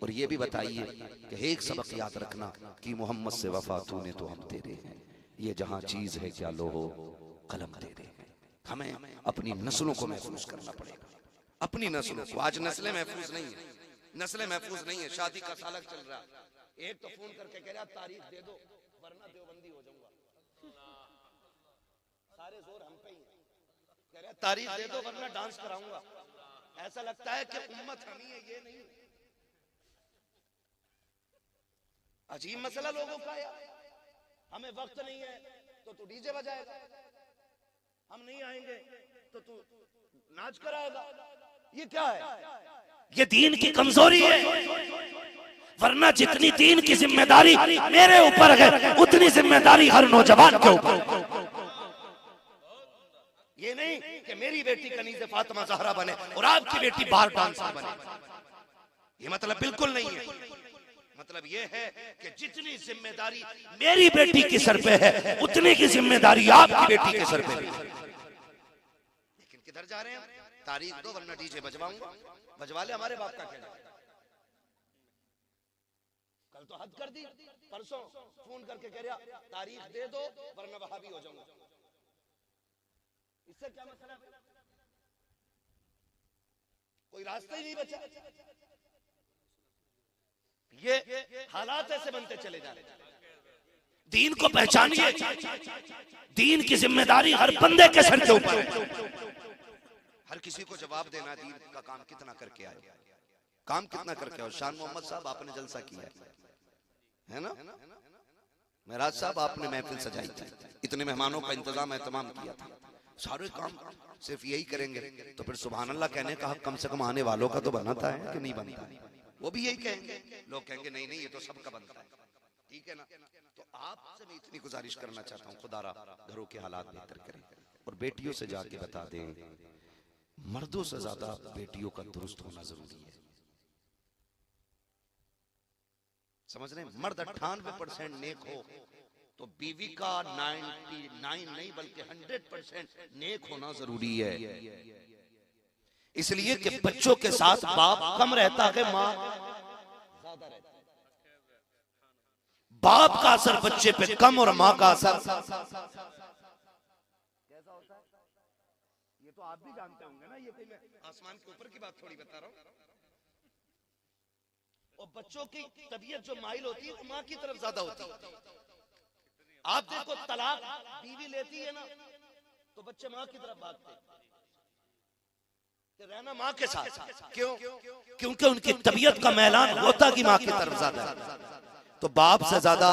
और ये भी बताइए कि एक सबक याद रखना कि मोहम्मद से वफा तूने तो हम तेरे हैं, ये जहां चीज है क्या लो हो कलम तेरे हैं। हमें अपनी नस्लों को महफूज करना पड़ेगा, अपनी नस्लों को। आज नस्लें महफूज नहीं है, नस्लें महफूज नहीं है। शादी का सालक चल रहा, एक तो फोन करके कह रहा तारीख दे दो वरना देवबंदी हो जाऊंगा। सारे जोर हम पे ही कह रहा तारीख दे दो वरना डांस कराऊंगा। ऐसा लगता है कि उम्मत हम ही है, ये नहीं। अजीब मसला लोगों का है। हमें वक्त नहीं है तो तू डीजे बजाएगा, हम नहीं आएंगे तो तू नाच कराएगा। ये क्या है? ये दीन की कमजोरी है। वरना जितनी दीन की जिम्मेदारी मेरे ऊपर है उतनी जिम्मेदारी हर नौजवान के ऊपर। ये नहीं कि मेरी बेटी कनीज़े फातिमा ज़हरा बने और आपकी बेटी बाहर डांसर बने। ये मतलब बिल्कुल नहीं है। मतलब ये है कि जितनी जिम्मेदारी मेरी बेटी के सर पे है उतनी की जिम्मेदारी आपकी बेटी के सर पे है। लेकिन किधर जा रहे हैं? तारीख दो वरना डीजे बजवाऊंगा। बजवा ले, हमारे बाप का कहना। कल तो हद कर दी, परसों फोन करके कह रहा तारीख दे दो वरना वहाबी हो जाऊंगा। इससे क्या मसला? कोई रास्ता ही नहीं बचा। ये हालात ऐसे बनते चले जा रहे। दीन को पहचानिए, दीन की जिम्मेदारी हर बंदे के सर के ऊपर है। हर किसी को जवाब देना दीन का काम कितना करके आए, काम कितना करके आए। शान मोहम्मद साहब आपने जलसा किया है ना, महराज साहब आपने महफिल सजाई थी, इतने मेहमानों का इंतजाम एहतमाम किया था। सारे काम सिर्फ यही करेंगे तो फिर सुभान अल्लाह कहने का हक कम से कम आने वालों का तो बनाता है कि नहीं बनता? वो भी यही कहेंगे। लोग कहेंगे नहीं नहीं ये तो सबका बनता है, ठीक है ना। तो आपसे मैं इतनी गुजारिश करना चाहता हूँ, खुदारा घरों के हालात बेहतर करें और बेटियों से जाके बता दें मर्दों से ज्यादा बेटियों का दुरुस्त होना जरूरी है। समझ रहे हैं? मर्द 98% नेक हो तो बीवी का 99 नहीं बल्कि 100% नेक होना जरूरी है। इसलिए कि बच्चों के साथ बाप कम रहता है, माँ ज्यादा रहता है। बाप का असर बच्चे पे कम और माँ का असर कैसा होता है ये तो आप भी जानते होंगे ना। ये कोई मैं आसमान के ऊपर की बात थोड़ी बता रहा हूं। और बच्चों की तबीयत जो माइल होती है वो माँ की तरफ ज्यादा होती है। आप देखो तलाक बीवी लेती है ना तो बच्चे माँ की तरफ भागते हैं कि रहना माँ के साथ। क्यों? क्योंकि उनकी तबीयत का मैलान होता कि माँ की तरफ ज्यादा है। तो बाप से ज्यादा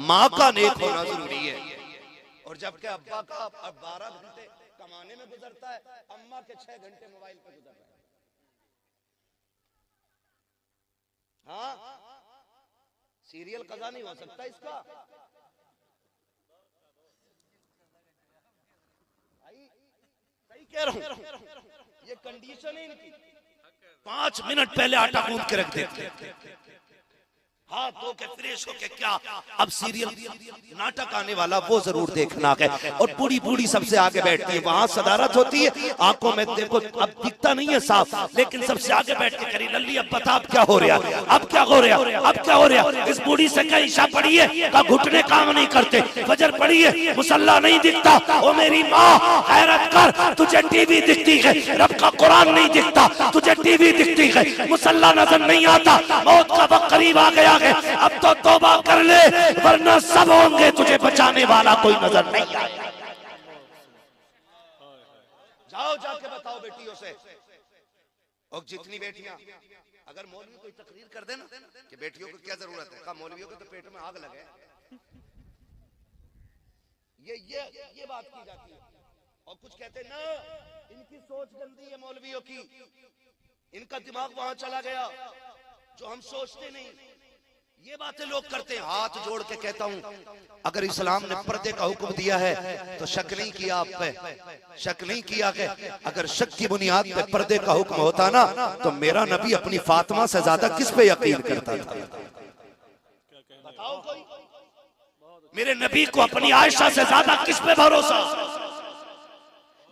माँ का नेक होना जरूरी है। और जबकि अब्बा का 12 घंटे कमाने में गुजरता है, अम्मा के 6 घंटे मोबाइल पे गुजर रहा है। हाँ, सीरियल कज़ा नहीं हो सकता इसका। सही कह रहा हूं, ये कंडीशन है इनकी। 5 मिनट पहले आटा गूंद के रख देते, हाथ धो के फ्रेश होके क्या अब सीरियल नाटक आने वाला वो जरूर देखना है। और बूढ़ी बूढ़ी सबसे आगे बैठती है, वहां सदारत होती है, आंखों में देखो अब दिखता नहीं है साफ, लेकिन सबसे आगे बैठ के करी लल्ली अब बता अब क्या हो रहा है, अब क्या हो रहा है, अब क्या हो रहा है। इस बूढ़ी से क्या ईशा पड़ी है का घुटने काम नहीं करते, फजर पड़ी है मुसल्ला नहीं दिखता। ओ मेरी माँ हैरत कर, तुझे टीवी दिखती है, रब का कुरान नहीं दिखता, तुझे टीवी दिखती है, मुसल्ला नजर नहीं आता, मौत का वक्त करीब आ गया। अब तो तौबा कर ले वरना सब होंगे तुझे बचाने वाला कोई नजर नहीं आएगा। जाओ जाके बताओ बेटियों से। और जितनी बेटियां अगर मौलवी कोई तकरीर कर देना कि बेटियों को क्या जरूरत है, कहा मौलवियों को तो पेट में आग लगे। ये बात की जाती है। और कुछ कहते ना इनकी सोच गंदी है मौलवियों की, इनका दिमाग वहां चला गया जो हम सोचते नहीं। ये बातें लोग करते हैं। हाथ जोड़ के कहता हूं अगर इस्लाम ने पर्दे का हुक्म दिया है तो शक नहीं किया आप पे, शक नहीं किया कि अगर शक की बुनियाद पे पर्दे का हुक्म होता ना तो मेरा नबी अपनी फातिमा से ज्यादा किस पे यकीन करता था? बताओ कोई। मेरे नबी को अपनी आयशा से ज्यादा किस पे भरोसा?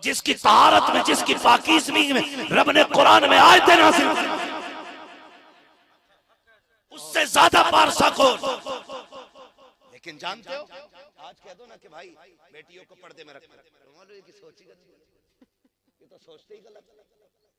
जिसकी तहारत में, जिसकी पाकीज़गी में रब ने कुरान में आयतें नाज़िल की, उससे ज्यादा पारसा को। लेकिन जानते हो आज कह दो ना कि भाई बेटियों को पर्दे में रखना, मौलवी की सोच ही गलत, ये तो सोचते ही गलत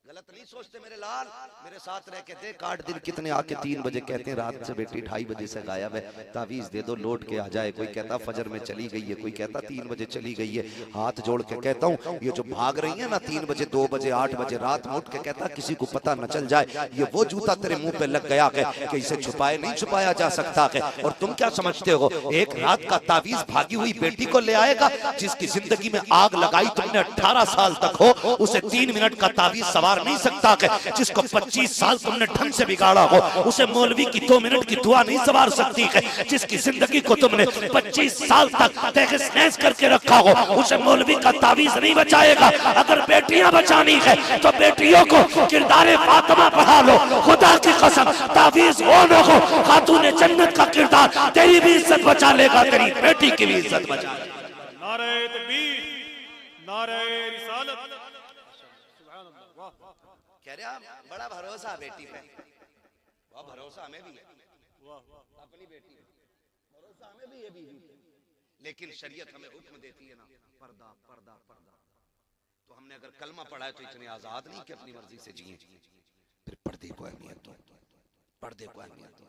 नहीं सोचते। मेरे लाल मेरे साथ रह के देख 8 दिन कितने आके 3 बजे कहते हैं रात से बेटी 2:30 बजे से गायब है, तावीज दे दो लौट के आ जाए। कोई कहता फजर में चली गई है, कोई कहता 3 बजे चली गई है। हाथ जोड़ के कहता हूँ ये जो भाग रही है ना 3 बजे 2 बजे 8 बजे रात में उठ के कहता किसी को पता न चल जाए, ये वो जूता तेरे मुंह पे लग गया है कि इसे छुपाए नहीं छुपाया जा सकता है। और तुम क्या समझते हो एक रात का तावीज भागी हुई बेटी को ले आएगा? जिसकी जिंदगी में आग लगाई तुमने 18 साल तक हो, उसे 3 मिनट का तावीज सवार सवार नहीं सकता कि जिसको 25 साल तुमने ढंग से बिगाड़ा हो उसे मौलवी की 2 मिनट की दुआ नहीं सवार सकती है। जिसकी जिंदगी को तुमने 25 साल तक तहस-नहस करके रखा हो उसे मौलवी का तावीज नहीं बचाएगा। अगर बेटियां बचानी है तो बेटियों को किरदार फातिमा पढ़ा लो। खुदा की कसम तावीज हो न हो, खातून जन्नत का किरदार तेरी भी इज्जत बचा लेगा, तेरी बेटी की भी इज्जत बचा लेगा। नारे तकबीर, नारे रिसालत, सुभान अल्लाह, वाह वाह कह रहे आप बड़ा भरोसा बेटी पे, बहुत भरोसा हमें भी है वाह वाह, अपनी बेटी पे, भरोसा हमें भी है बीवी पे, लेकिन शरीयत हमें हुक्म देती है ना पर्दा पर्दा पर्दा। तो हमने अगर कलमा पढ़ा है तो इतने आजाद नहीं कि अपनी मर्जी से जिए, फिर पर्दे को अहमियत दो, पर्दे को अहमियत दो।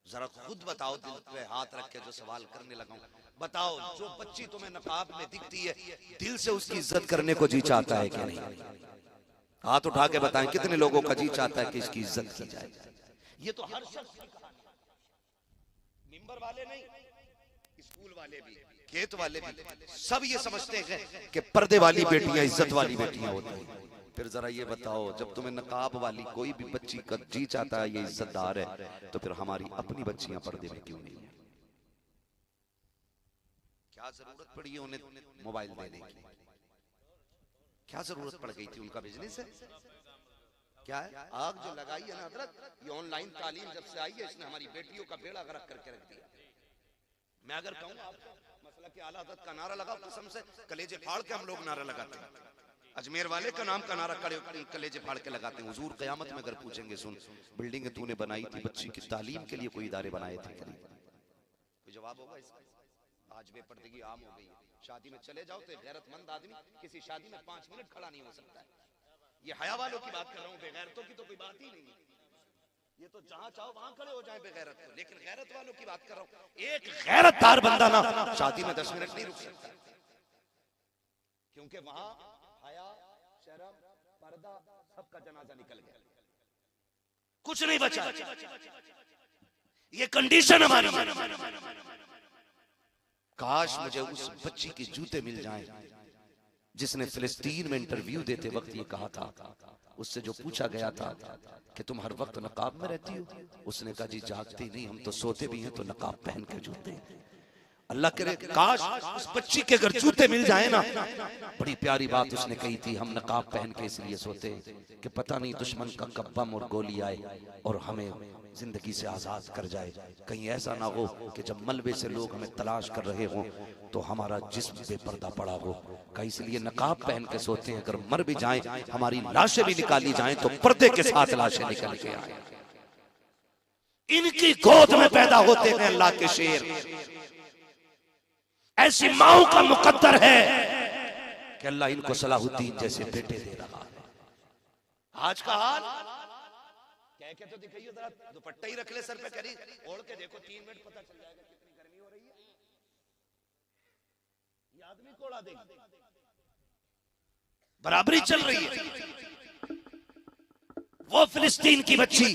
जरा खुद बताओ, दिल पे हाथ रख के जो सवाल करने लगा हूं, बताओ जो बच्ची तुम्हें नकाब में दिखती है दिल से उसकी इज्जत करने को जी चाहता है कि नहीं? हाथ उठा के बताएं कितने लोगों का जी चाहता है कि इसकी इज्जत की जाए। ये तो हर शख्स की कहानी है, मिंबर वाले नहीं, स्कूल वाले भी, खेत वाले भी, सब ये समझते हैं कि पर्दे वाली बेटियां इज्जत वाली बेटियां होती हैं। फिर जरा ये बताओ, जब तुम्हें नकाब वाली कोई भी बच्ची का जी चाहता है ये इज्जतदार है, तो फिर हमारी अपनी बच्चियां पर्दे में क्यों नहीं है? क्या जरूरत पड़ी है उन्हें मोबाइल देने की? क्या जरूरत पड़ गई थी? उनका बिजनेस है क्या है? आग जो लगाई है ना हजरत, ये ऑनलाइन तालीम जब से आई है इसने हमारी बेटियों का बेड़ा गर्क करके रख दिया। मैं अगर कहूँ आपको मसला कि आला हज़रत का नारा लगाओ, कसम से कलेजे फाड़ के हम लोग नारा लगाते हैं। अजमेर वाले का नाम का नारा कलेजे फाड़ के लगाते हैं। हुजूर क़यामत में अगर पूछेंगे, सुन बिल्डिंग तूने बनाई थी बच्ची की तालीम के लिए, कोई इदारे बनाए थे क्या? कोई जवाब होगा इसका? आज बेपर्दगी आम हो गई है। शादी में चले जाओ तो गैरतमंद आदमी किसी शादी में 5 मिनट खड़ा नहीं हो सकता है। ये हया वालों की बात कर रहा हूँ, बेगैरतों की तो कोई बात ही नहीं है। ये तो जहां चाहो वहां खड़े हो जाए बेगैरत को, लेकिन गैरत वालों की बात कर रहा हूँ। एक गैरतदार बंदा ना शादी में 10 मिनट नहीं रुक सकता, क्योंकि वहां हया, शर्म, पर्दा सबका जनाजा निकल गया, कुछ नहीं बचा। ये कंडीशन हमारी। काश मुझे उस बच्ची के जूते मिल जाएं जिसने फिलिस्तीन में इंटरव्यू देते वक्त ये कहा था, उससे जो पूछा गया था कि तुम हर वक्त नकाब में रहती हो, उसने कहा जी जागती नहीं, हम तो सोते भी हैं तो नकाब पहन के जूते हैं। अल्लाह करे काश उस बच्ची के अगर जूते मिल जाए ना। बड़ी प्यारी बात उसने कही थी, हम नकाब पहन के इसलिए सोते कि पता नहीं दुश्मन का कब बम और गोली आए और हमें जिंदगी से आजाद कर जाए। कहीं ऐसा ना हो कि जब मलबे से लोग हमें तलाश कर रहे हों तो हमारा जिस्म बेपर्दा पड़ा हो। कहीं इसलिए नकाब पहन के सोते हैं, अगर मर भी जाएं, हमारी लाशें भी निकाली जाएं तो पर्दे के साथ लाशें निकल के आए। इनकी गोद में पैदा होते हैं अल्लाह के शेर। ऐसी माओ का मुकद्दर है कि अल्लाह इनको सलाहुद्दीन जैसे बेटे दे रहा है। आज का हाल कह के तो दिखाइए, जरा दुपट्टा ही रख ले सर पे, करी ओढ़ के देखो 3 मिनट पता चल जाएगा कितनी गर्मी हो रही है। ये आदमी कोड़ा देगा, बराबरी चल रही है। वो फिलिस्तीन की बच्ची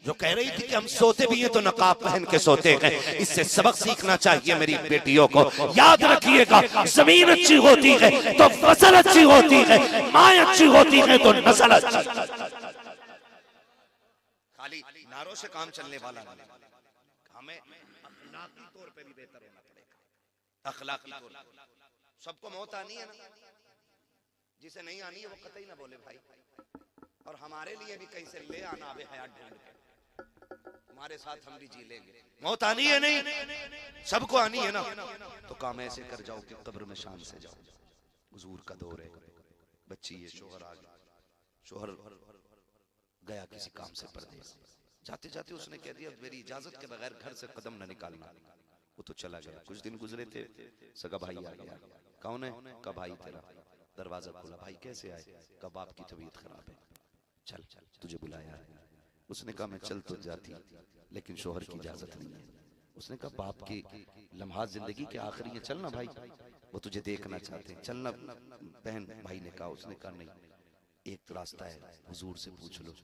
जो कह रही थी कि हम सोते भी हैं तो नकाब पहन के सोते हैं, इससे सबक सीखना चाहिए मेरी बेटियों को। याद रखिएगा, जमीन अच्छी होती है तो फसल अच्छी होती है, माँ अच्छी होती है तो नस्ल अच्छी। खाली नारों से काम चलने वाला नहीं, हमें अखलाकी तौर पे भी बेहतर होना पड़ेगा। अखलाकी तौर पे सबको मौत आनी है ना, जिसे नहीं आनी है वो कतई ना बोले भाई। और हमारे लिए भी कहीं से ले आना अबे हयात ढूंढ के, हमारे साथ हम भी जी लेंगे। मौत आनी है नहीं, सबको आनी है ना, तो काम ऐसे कर जाओ कि कब्र में शान से जाओ। हुजूर का दौर है, बच्ची है, शोहर आ गया, शोहर गया किसी काम से परदेस, जाते जाते उसने कह दिया मेरी इजाजत के बगैर घर से कदम न निकालना। वो तो चला गया। कुछ दिन गुजरे थे, सगा भाई आ गया। कौन है? का भाई तेरा। दरवाजा खोला, भाई कैसे आए? का बाप की तबीयत खराब है, चल तुझे बुलाया है। उसने कहा मैं चल तो जाती लेकिन शोहर की इजाजत नहीं है। उसने कहा बाप की लम्हात जिंदगी के आखिरी है, चलना भाई, वो तुझे देखना चाहते हैं, चलना बहन। भाई ने कहा, उसने कहा नहीं, एक रास्ता है, हुजूर से पूछ लो,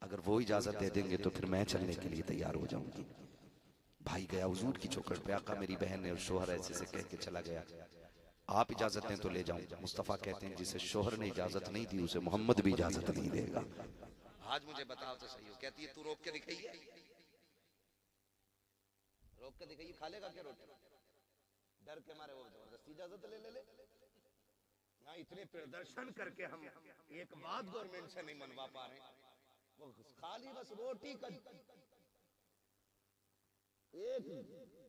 अगर वो इजाजत दे देंगे तो फिर मैं चलने के लिए तैयार हो जाऊंगी। भाई गया हुजूर की चौखट पे, आका मेरी बहन है और शोहर ऐसे से कह के चला गया। आप इजाजत दें तो ले जाऊं। मुस्तफा कहते हैं जिसे शोहर ने इजाजत नहीं दी उसे मोहम्मद भी इजाजत नहीं देगा। आज मुझे बताओ तो सही हो। कहती है तू रोक के दिखाइए, रोक के दिखाइए, खा लेगा क्या रोटी? डर के मारे वो जबरदस्ती इजाजत ले ले। यहाँ इतने प्रदर्शन करके हम एक बात गवर्नमेंट से नहीं मनवा पा रहे, वो खाली बस रोटी का एक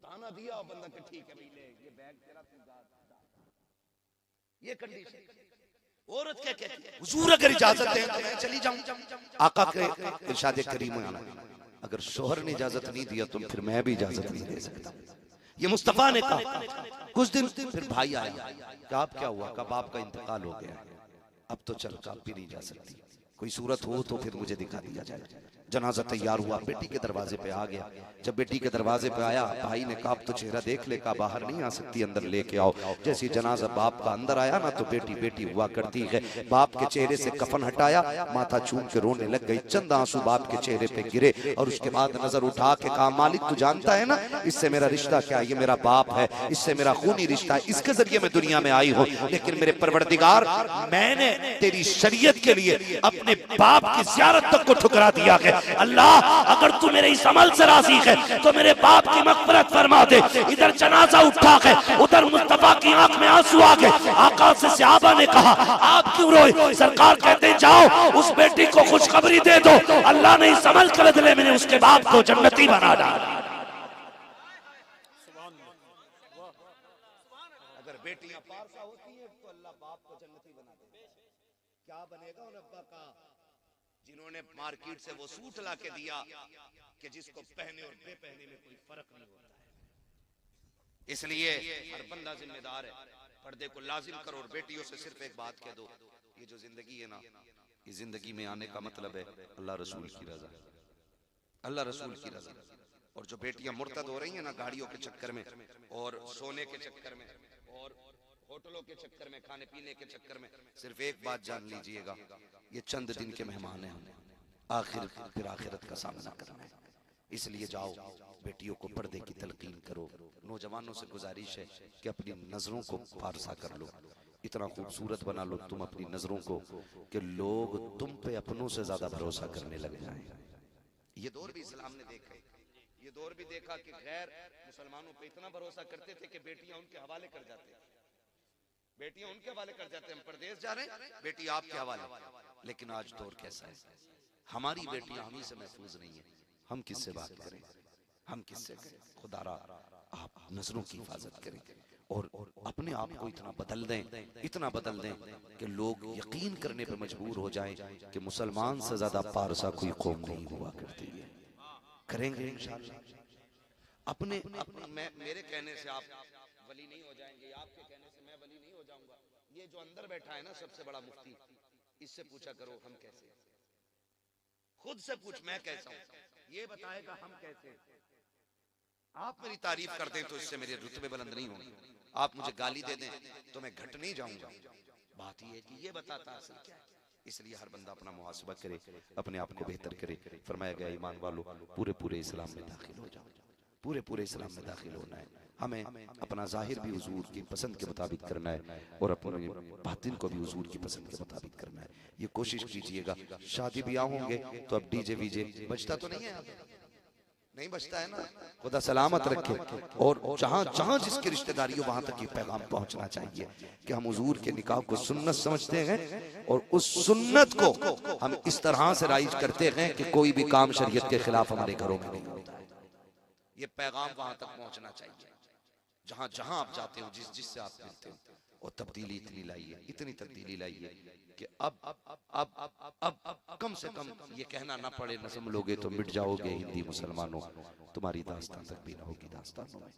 ताना दिया और बंदा के ठीक है भाई ले ये बैग तेरा, ये कंडीशन। औरत क्या कहती है? हुजूर अगर इजाजत दें तो मैं चली जाऊं। आका के इरशाद करीम में आना, अगर शोहर ने इजाजत नहीं दिया तो फिर मैं भी इजाजत नहीं दे सकता। ये मुस्तफा ने कहा। कुछ दिन फिर भाई आया, कहा अब क्या हुआ? कहा बाप का इंतकाल हो गया, अब तो चल काप भी नहीं जा सकती, कोई सूरत हो तो फिर मुझे दिखा दिया जाए। जनाजा तैयार हुआ, बेटी के दरवाजे पे आ गया। जब बेटी के दरवाजे पे आया, भाई ने कहा अब तो चेहरा देख ले, कहा बाहर नहीं आ सकती, अंदर लेके आओ। जैसे जनाजा बाप का अंदर आया ना, तो बेटी बेटी हुआ करती है। बाप के चेहरे से कफन हटाया, माथा चूम के रोने लग गई। चंद आंसू बाप के चेहरे पे गिरे और उसके बाद नजर उठा के कहा मालिक तू जानता है ना इससे मेरा रिश्ता क्या है? ये मेरा बाप है, इससे मेरा खूनी रिश्ता है, इसके जरिए मैं दुनिया में आई हूँ। लेकिन मेरे परवरदिगार, मैंने तेरी शरीयत के लिए अपने बाप की ज़ियारत तक को ठुकरा दिया है। अल्लाह अगर तू मेरे इस अमल से राजी है तो मेरे बाप की मग़फ़िरत फरमा दे। इधर जनाजा उठा है, उधर मुस्तफा की आंख में आंसू आ गए। आका से सहाबा ने कहा आप क्यों रोए? सरकार कहते जाओ उस बेटी को खुशखबरी दे दो, अल्लाह ने इस अमल के बदले में उसके बाप को जन्नती बना डाला। अगर बेटियां पारसा होती हैं तो अल्लाह बाप को जन्नती बना दे। क्या बनेगा उन अब्बा का जिन्होंने मार्केट से वो सूट ला के दिया कि जिसको पहने और बेपहने में कोई फर्क नहीं होता है। इसलिए हर बंदा जिम्मेदार है, पर्दे को लाजिम करो। और बेटियों से सिर्फ एक बात कह दो, ये जो जिंदगी है ना, ये जिंदगी में आने का मतलब है अल्लाह रसूल की रजा, अल्लाह रसूल की रजा। और जो बेटियां मुर्तद हो रही हैं ना गाड़ियों के चक्कर में और सोने के चक्कर में और होटलों के चक्कर में, खाने पीने के चक्कर में, सिर्फ एक बात जान लीजिएगा, ये चंद दिन के मेहमान हैं, आखिर फिर आखिरत का सामना करना है। इसलिए जाओ बेटियों को पर्दे की तलकीन करो। नौजवानों से गुजारिश है कि अपनी नजरों को फारसा कर लो, इतना खूबसूरत बना लो तुम अपनी नजरों को कि लोग तुम पे अपनों से ज्यादा भरोसा करने लग जाएं। ये दौर भी इस्लाम ने देखा, ये दौर भी देखा कि गैर मुसलमानों पे इतना भरोसा करते थे कि बेटियां उनके हवाले कर जाते, बेटियां उनके हवाले कर जाते। हम परदेश जा रहे हैं, बेटी आपके हवाले। लेकिन आज दौर कैसा है, हमारी बेटियां हम ही से महफूज नहीं है, हम किससे बात करें, हम किससे करें? खुदारा आप नजरों की हिफाजत करें और अपने आप को इतना बदल दें, इतना बदल दें कि लोग यकीन करने पे मजबूर हो जाएं कि मुसलमान से ज्यादा पारसा कोई कौम नहीं हुआ करती है। करेंगे इंशाअल्लाह। अपने मेरे कहने से आप वली नहीं हो जाएंगे, आपके कहने से मैं वली नहीं हो जाऊंगा। ये जो अंदर बैठा है ना सबसे बड़ा मुफ्ती, इससे पूछा करो हम कैसे, खुद से पूछ मैं कैसा हूं, ये बताएगा हम कैसे। आप मेरी तारीफ कर दें तो इससे मेरे रुतबे बुलंद नहीं होंगे, आप मुझे गाली दे दें तो मैं घट नहीं जाऊंगा। बात ये है कि ये बताता असल क्या है। इसलिए हर बंदा अपना मुहासबा करे, अपने आप को बेहतर करे। फरमाया गया ईमान वालों पूरे पूरे इस्लाम में दाखिल हो जाओ, पूरे पूरे इस्लाम में दाखिल होना है। हमें अपना जाहिर भी हुजूर की पसंद के मुताबिक करना है और अपने बातिन को भी हुजूर की पसंद के मुताबिक करना है। ये कोशिश कीजिएगा। शादी ब्याह होंगे तो अब डीजे वीजे बजता तो नहीं है, नहीं बचता है ना, खुदा सलामत रखे। और जहां जहां जिसकी रिश्तेदारी हो वहां तक ये पैगाम पहुंचना चाहिए कि हम हुजूर के निकाह को सुन्नत समझते हैं और उस सुन्नत को हम इस तरह से राइज करते हैं कि कोई भी काम शरीयत के खिलाफ हमारे घरों में नहीं होता है। ये पैगाम वहां तक पहुंचना चाहिए जहां जहां आप जाते हो, जिस जिससे आप मिलते हो। और तब्दीली इतनी लाइए, इतनी तब्दीली लाइए कि अब कम से कम ये कहना ना पड़े नज़म लोगे तो मिट जाओगे हिंदी मुसलमानों, तुम्हारी दास्तान तक भी ना होगी दास्तानों में।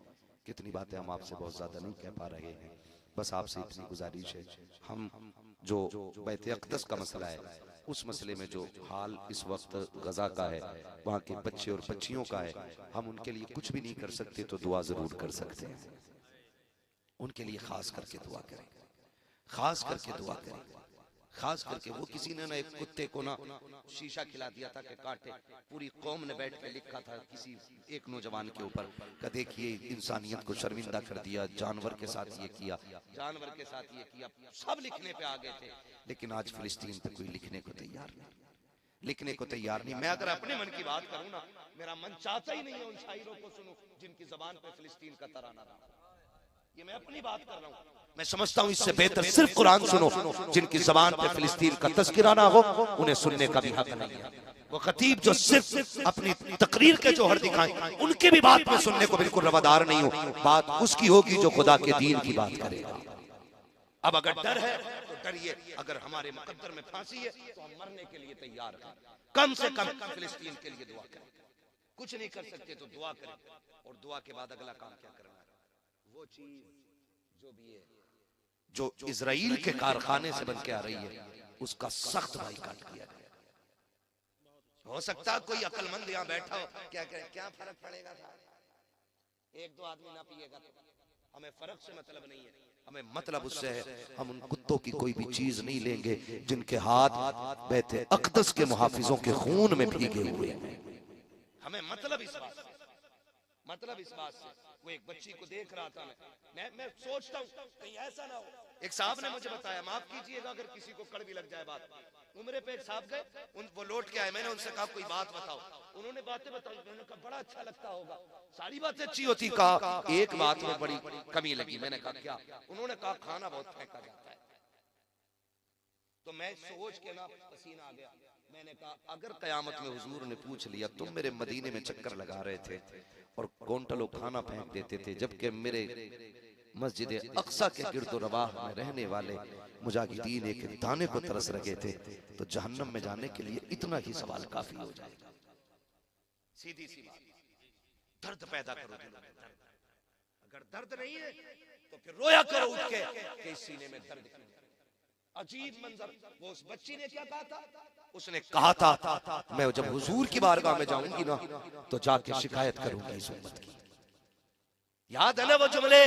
कितनी बातें हम आपसे बहुत ज्यादा नहीं कह पा रहे हैं, बस आपसे इतनी गुजारिश है। हम जो बैत अक़दस का मसला है, उस मसले में जो हाल इस वक्त गजा का है, वहाँ के बच्चे और बच्चियों का है, हम उनके लिए कुछ भी नहीं कर सकते तो दुआ जरूर कर सकते हैं। उनके लिए खास करके दुआ करें, खास करके दुआ करें, खास करके वो किसी ने ना एक कुत्ते को ना शीशा खिला दिया था कि काटे, पूरी कौम ने बैठ के लिखा था किसी एक नौजवान के ऊपर कि देखिए इंसानियत को शर्मिंदा कर दिया, जानवर के साथ ये किया, जानवर के साथ ये किया, सब लिखने पे आ गए थे। लेकिन आज फिलिस्तीन पे कोई लिखने को तैयार नहीं, लिखने को तैयार नहीं। मैं अगर अपने मन की बात करूं ना, मेरा मन चाहता ही नहीं है उन शायरों को सुनूं जिनकी जबान पे फिलिस्तीन का तराना रहा। ये मैं अपनी बात कर रहा हूं। मैं समझता हूं इससे बेहतर सिर्फ कुरान सुनो, जिनकी जबान पे फिलिस्तीन का तज़किरा ना हो उन्हें सुनने का भी हक नहीं है। वो खतीब जो सिर्फ अपनी तकरीर के जौहर दिखाएं, उनकी भी बात में सुनने को बिल्कुल रवादार नहीं हो। बात उसकी होगी जो खुदा के दीन की बात करेगा। अब अगर डर है तो डरिए, अगर हमारे मुकद्दर में फांसी है तो हम मरने के लिए तैयार हैं। कम से कम फिलिस्तीन के लिए दुआ करें। कुछ नहीं कर सकते तो दुआ करें, और दुआ के बाद अगला काम क्या करना है, वो चीज जो भी है जो इजराइल के कारखाने से बन के आ रही है उसका सख्त बाइकाट किया गया। हो सकता है कोई अक्लमंद यहाँ बैठा हो, क्या फर्क पड़ेगा था, एक दो आदमी ना पिएगा तो। हमें फर्क से मतलब नहीं है, हमें मतलब उससे है हम उन कुत्तों की कोई भी चीज नहीं लेंगे जिनके हाथ बैते अक़दस के मुहाफिजों के खून में भीगे हुए हैं। हमें मतलब इस बात से, मतलब इस बात से। वो एक बच्ची को देख रहा था, मैं सोचता हूँ कहीं ऐसा ना हो। एक साहब ने मुझे बताया, माफ कीजिएगा अगर किसी को कड़वी लग जाए बात, उम्र पे एक साहब गए, वो लौट के आए, मैंने उनसे कहा कोई बात बताओ, उन्होंने बातें बताई, मैंने कहा बड़ा अच्छा लगता होगा, सारी बातें अच्छी होती, कहा एक बात में बड़ी कमी लगी। मैंने कहा क्या? उन्होंने कहा खाना बहुत फेंका जाता है। तो मैं सोच के ना पसीना आ गया। मैंने कहा अगर कयामत में हुजूर ने पूछ लिया तुम मेरे मदीने में चक्कर लगा रहे थे और कोंटलों खाना फेंक देते थे, जबकि मेरे मस्जिद अक्सा के गिरदो रवाह में रहने वाले मुजाहिदीन एक दाने को तरस रखे थे, तो जहन्नम में जाने के लिए इतना ही सवाल काफी हो जाएगा। सीधी सी बात, दर्द पैदा करो दिलों में, दर्द। अगर दर्द नहीं है तो फिर रोया करो उठ के कि इस सीने में दर्द क्यों। अजीब मंजर, वो उस बच्ची ने क्या कहा था? उसने कहा था मैं जब हुजूर की बारगाह में जाऊंगी ना तो जाके शिकायत करूंगी इस उम्मत की। याद है ना वो जुमले?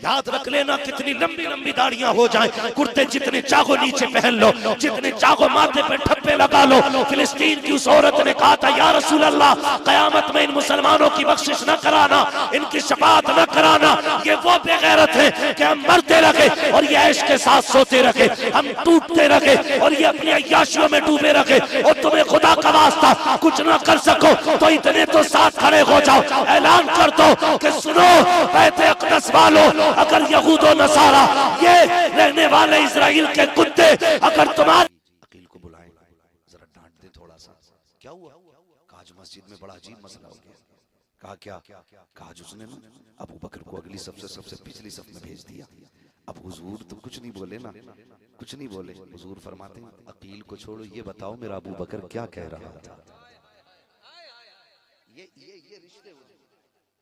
याद रख लेना, कितनी लंबी लंबी दाढ़ियां हो जाएं, कुर्ते जितने चाहो नीचे पहन लो, जितने चाहो माथे पे ठप्पे लगा लो। फिलिस्तीन की उस औरत ने कहा था या रसूल अल्लाह, कयामत में इन मुसलमानों की बख्शिश न कराना, इनकी शफाअत न कराना। ये वो बेगैरत है कि हम मरते रहे और ये ऐश के साथ सोते रहे, हम टूटते रहे और ये अपनी अय्याशियों में डूबे रहे, और तुम्हें खुदा का वास्ता कुछ न कर सको तो इतने तो साथ खड़े हो जाओ, ऐलान कर दो कि सुनो बैत अक़दस वालों, अगर यहूद और नसारा ये रहने वाले इजराइल के कुत्ते अगर तुम्हारे अकील को बुलाएं, जरा डांट दे थोड़ा सा। क्या हुआ? आज मस्जिद में बड़ा अजीब मसला हो गया। कहा क्या? कहा उसने ना अबू बकर को अगली सबसे पिछली सफ में भेज दिया। अब हुजूर तो कुछ नहीं बोले ना, कुछ नहीं बोले। हुजूर फरमाते हैं अकील को छोड़ो, ये बताओ मेरा अबू बकर क्या कह रहा था। ये रिश्ते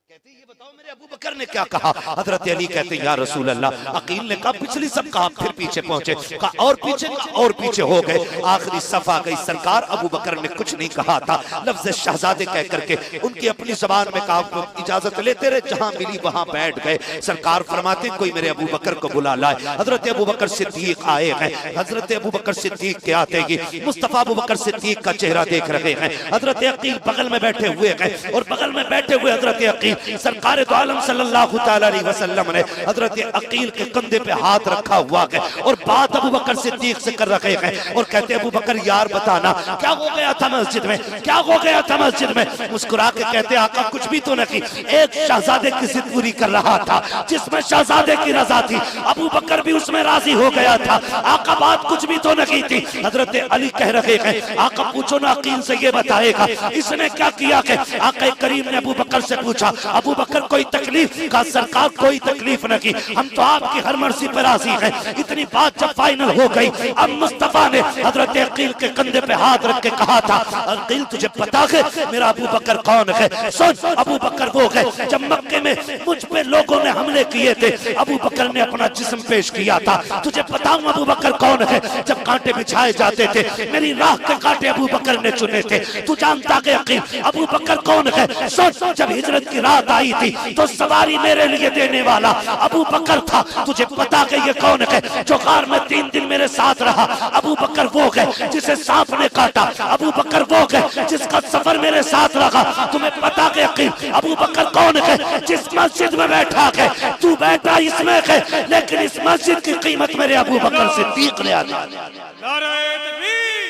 कहते ये बताओ मेरे अबू बकर ने क्या कहा। हजरत अली कहते हैं या रसूल अल्लाह, अकील ने कहा पिछली सब कहा, फिर पीछे पहुंचे, कहा और पीछे, और पीछे हो गए, आखिरी सफा गई। सरकार अबू बकर ने कुछ नहीं कहा था, लफ्ज शहजादे कह करके उनकी अपनी जबान में कहा, इजाजत लेते रहे, जहां मिली वहां बैठ गए। सरकार फरमाते कोई मेरे अबू बकर को बुला लाए। हजरत अबू बकर सिद्दीक आए हैं। हजरत अबू बकर सिद्दीक के आते ही मुस्तफा अबू बकर सिद्दीक का चेहरा देख रहे हैं। हजरत अकील बगल में बैठे हुए हैं, और बगल में बैठे हुए हजरत अकील, सरकार दो आलम सल्लल्लाहु तआला अलैहि वसल्लम ने हजरत अकील के कंधे पे हाथ रखा हुआ है और बात अबू बकर सिद्दीक से कर रखे हैं, और कहते अबू बकर यार बताना क्या हो गया था मस्जिद में, क्या हो गया था मस्जिद में। मुस्कुरा के कहते आका कुछ भी तो नहीं, एक शहजादे की जिद पूरी कर रहा था जिसमें शहजादे की रजा थी, अबू बकर भी उसमें राजी हो गया था। आका बात कुछ भी तो नहीं थी। हजरत अली कह रहे हैं आका पूछो ना अकील से, ये बताएगा इसने क्या किया। आका करीम ने अबू बकर से पूछा, अबू बकर कोई तकलीफ का? सरकार कोई तकलीफ नहीं, हम तो आपकी हर मर्जी पर राजी हैं। इतनी बात जब फाइनल हो गई, अब मुस्तफा ने हजरत अकील के कंधे पे हाथ रख के कहा था अकील तुझे पता है मेरा अबू बकर कौन है? सुन अबू बकर वो है जब मक्के में मुझ पे लोगों ने हमले किए थे, अबू बकर ने अपना जिस्म पेश किया था। तुझे बताऊं अबू बकर कौन है? जब कांटे बिछाए जाते थे मेरी राह के कांटे अबू बकर ने चुने थे। तू जानता है अकील अबू बकर कौन है? सुन जब हिजरत की रात आई थी थी तो सवारी मेरे लिए देने वाला अबू बकर था। तुझे पता कि ये कौन है जो गार में 3 दिन मेरे साथ रहा? अबू बकर वो है जिसे सांप ने काटा, अबू बकर वो है जिसका सफर मेरे साथ रहा। तुम्हें पता कि यकीन अबू बकर कौन है? जिस मस्जिद में बैठा है तू बैठा इसमें है, लेकिन इस मस्जिद की कीमत मेरे अबू बकर सिद्दीक ने अदा की। नारे तकबीर,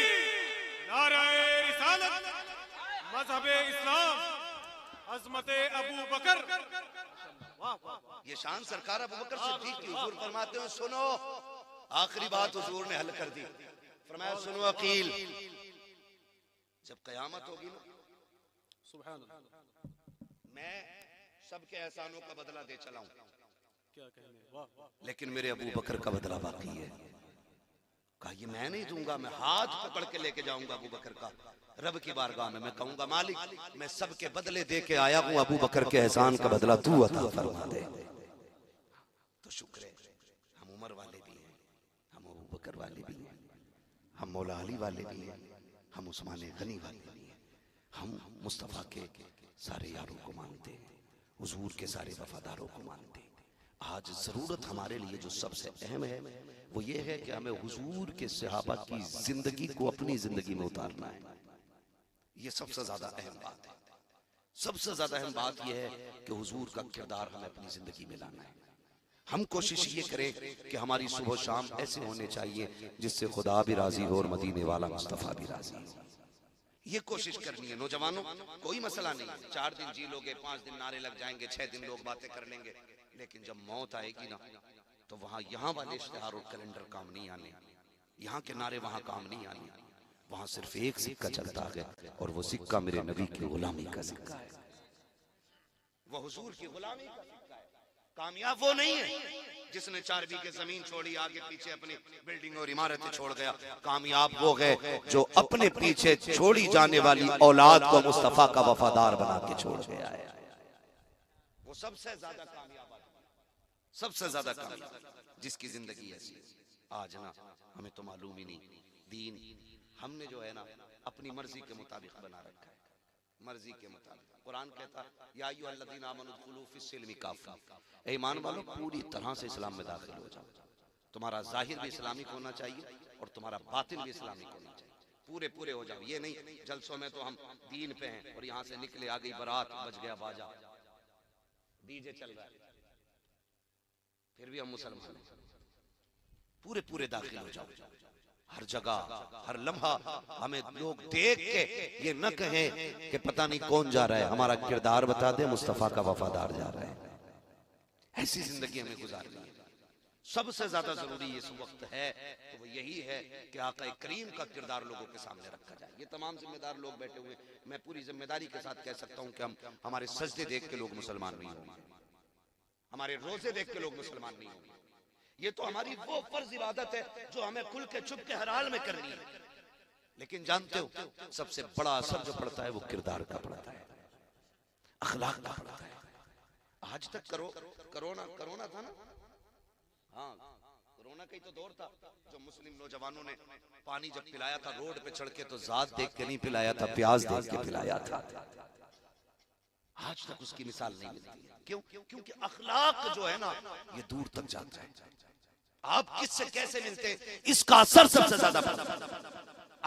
नारे रिसालत, मजहबे इस्लाम, अज़मते अबू बकर। वाह वाह, ये शान सरकार अबू बकर सिद्दीक की। हुजूर फरमाते हैं सुनो, आखिरी बात हुजूर ने हल कर दी। फरमाया सुनो अकील, जब कयामत होगी ना सुभान अल्लाह, मैं सबके एहसानों का बदला दे चला हूं, क्या कहने। वाह वाह, लेकिन मेरे अबू बकर का बदला बाकी है। कहा ये मैं नहीं दूंगा, मैं हाथ पकड़ के लेके जाऊंगा अबू बकर का रब की बारगाह में। मैं कहूंगा मालिक मैं सबके बदले दे के आया हूं, अबू बकर के एहसान का बदला तू अता फरमा दे। तो शुक्र है हम उमर वाले भी हैं, हम अबू बकर वाले भी हैं, हम मौला अली वाले भी हैं, हम उस्मान गनी वाले भी हैं, हम मुस्तफ़ा के सारे यारों को मानते हैं, हुजूर के सारे वफादारों को मानते हैं। आज जरूरत हमारे लिए जो सबसे अहम है वो ये है कि हमें हुजूर के सहाबा की जिंदगी को अपनी जिंदगी में उतारना है। ये सबसे ज्यादा अहम बात है। सबसे ज्यादा अहम बात यह है कि हुजूर का किरदार हमें अपनी जिंदगी में लाना है। हम कोशिश ये करें कि हमारी सुबह शाम ऐसे होने चाहिए जिससे खुदा भी राजी हो और मदीने वाला मुस्तफा भी राजी हो। ये कोशिश करनी है नौजवानों। कोई मसला नहीं है, 4 दिन जी लोगे, 5 दिन नारे लग जाएंगे, 6 दिन लोग बातें कर लेंगे, लेकिन जब मौत आएगी ना तो वहां यहाँ वाले इश्तिहार और कैलेंडर काम नहीं आने, यहाँ के नारे वहां काम नहीं आने। वहां सिर्फ एक सिक्का चलता है और वो सिक्का मेरे नबी की गुलामी का सिक्का है, वो हुजूर की गुलामी का सिक्का है। कामयाब वो नहीं है जिसने 4 बीघे जमीन छोड़ी, आगे पीछे अपनी बिल्डिंग और इमारतें छोड़ गया। कामयाब वो है जो अपने पीछे छोड़ी जाने वाली औलाद को मुस्तफा का वफादार बना के छोड़ गया है। वो सबसे ज्यादा कामयाब, सबसे ज्यादा कामयाब जिसकी जिंदगी ऐसी। आज ना हमें तो मालूम ही नहीं, दीन हमने जो है ना अपनी मर्जी के मुताबिक बना रखा है, मर्जी के मुताबिक। कुरान कहता या अय्युहल्लज़ीना आमनू उदखुलू फिस्सिल्मि काफ़ा, ए ईमान वालों पूरी तरह से इस्लाम में दाखिल हो जाओ। तुम्हारा जाहिर भी इस्लामिक होना चाहिए और तुम्हारा बातिन भी इस्लामिक होना चाहिए। पूरे पूरे हो जाओ। ये नहीं जलसों में तो हम दीन पे हैं और यहाँ से निकले आ गई बारात, बज गया बाजा, डीजे चल रहा है, फिर भी हम मुसलमान हैं। पूरे पूरे दाखिल हो जाओ। हर जगह हर लम्हा हमें लोग देख के ये न कहें कि पता नहीं कौन जा रहा है, हमारा किरदार बता दे मुस्तफा का वफादार जा रहा है। ऐसी जिंदगी हमें गुजारनी है। सबसे ज्यादा जरूरी इस वक्त है तो वो यही है कि आका करीम का किरदार लोगों के सामने रखा जाए। ये तमाम जिम्मेदार लोग बैठे हुए, मैं पूरी जिम्मेदारी के साथ कह सकता हूँ कि हम हमारे सजदे देख के लोग मुसलमान नहीं होंगे, हमारे रोजे देख के लोग मुसलमान नहीं होंगे। ये तो हमारी वो फर्ज इबादत है जो हमें खुल के छुप के हर हाल में करनी है। लेकिन जानते हो सबसे बड़ा असर जो पड़ता है वो किरदार का पड़ता है, अखलाक का पड़ता है। आज तक कोरोना था ना, हाँ कोरोना का ही तो दौर था जो मुस्लिम नौजवानों ने पानी जब पिलाया था रोड पे चढ़ के तो जात देख के नहीं पिलाया था, प्याज देख के पिलाया था। आज तक उसकी मिसाल नहीं मिलती। क्यों? क्योंकि अखलाक जो है ना ये दूर तक जाता है। आप किससे कैसे मिलते इसका असर सबसे ज्यादा पड़ता है।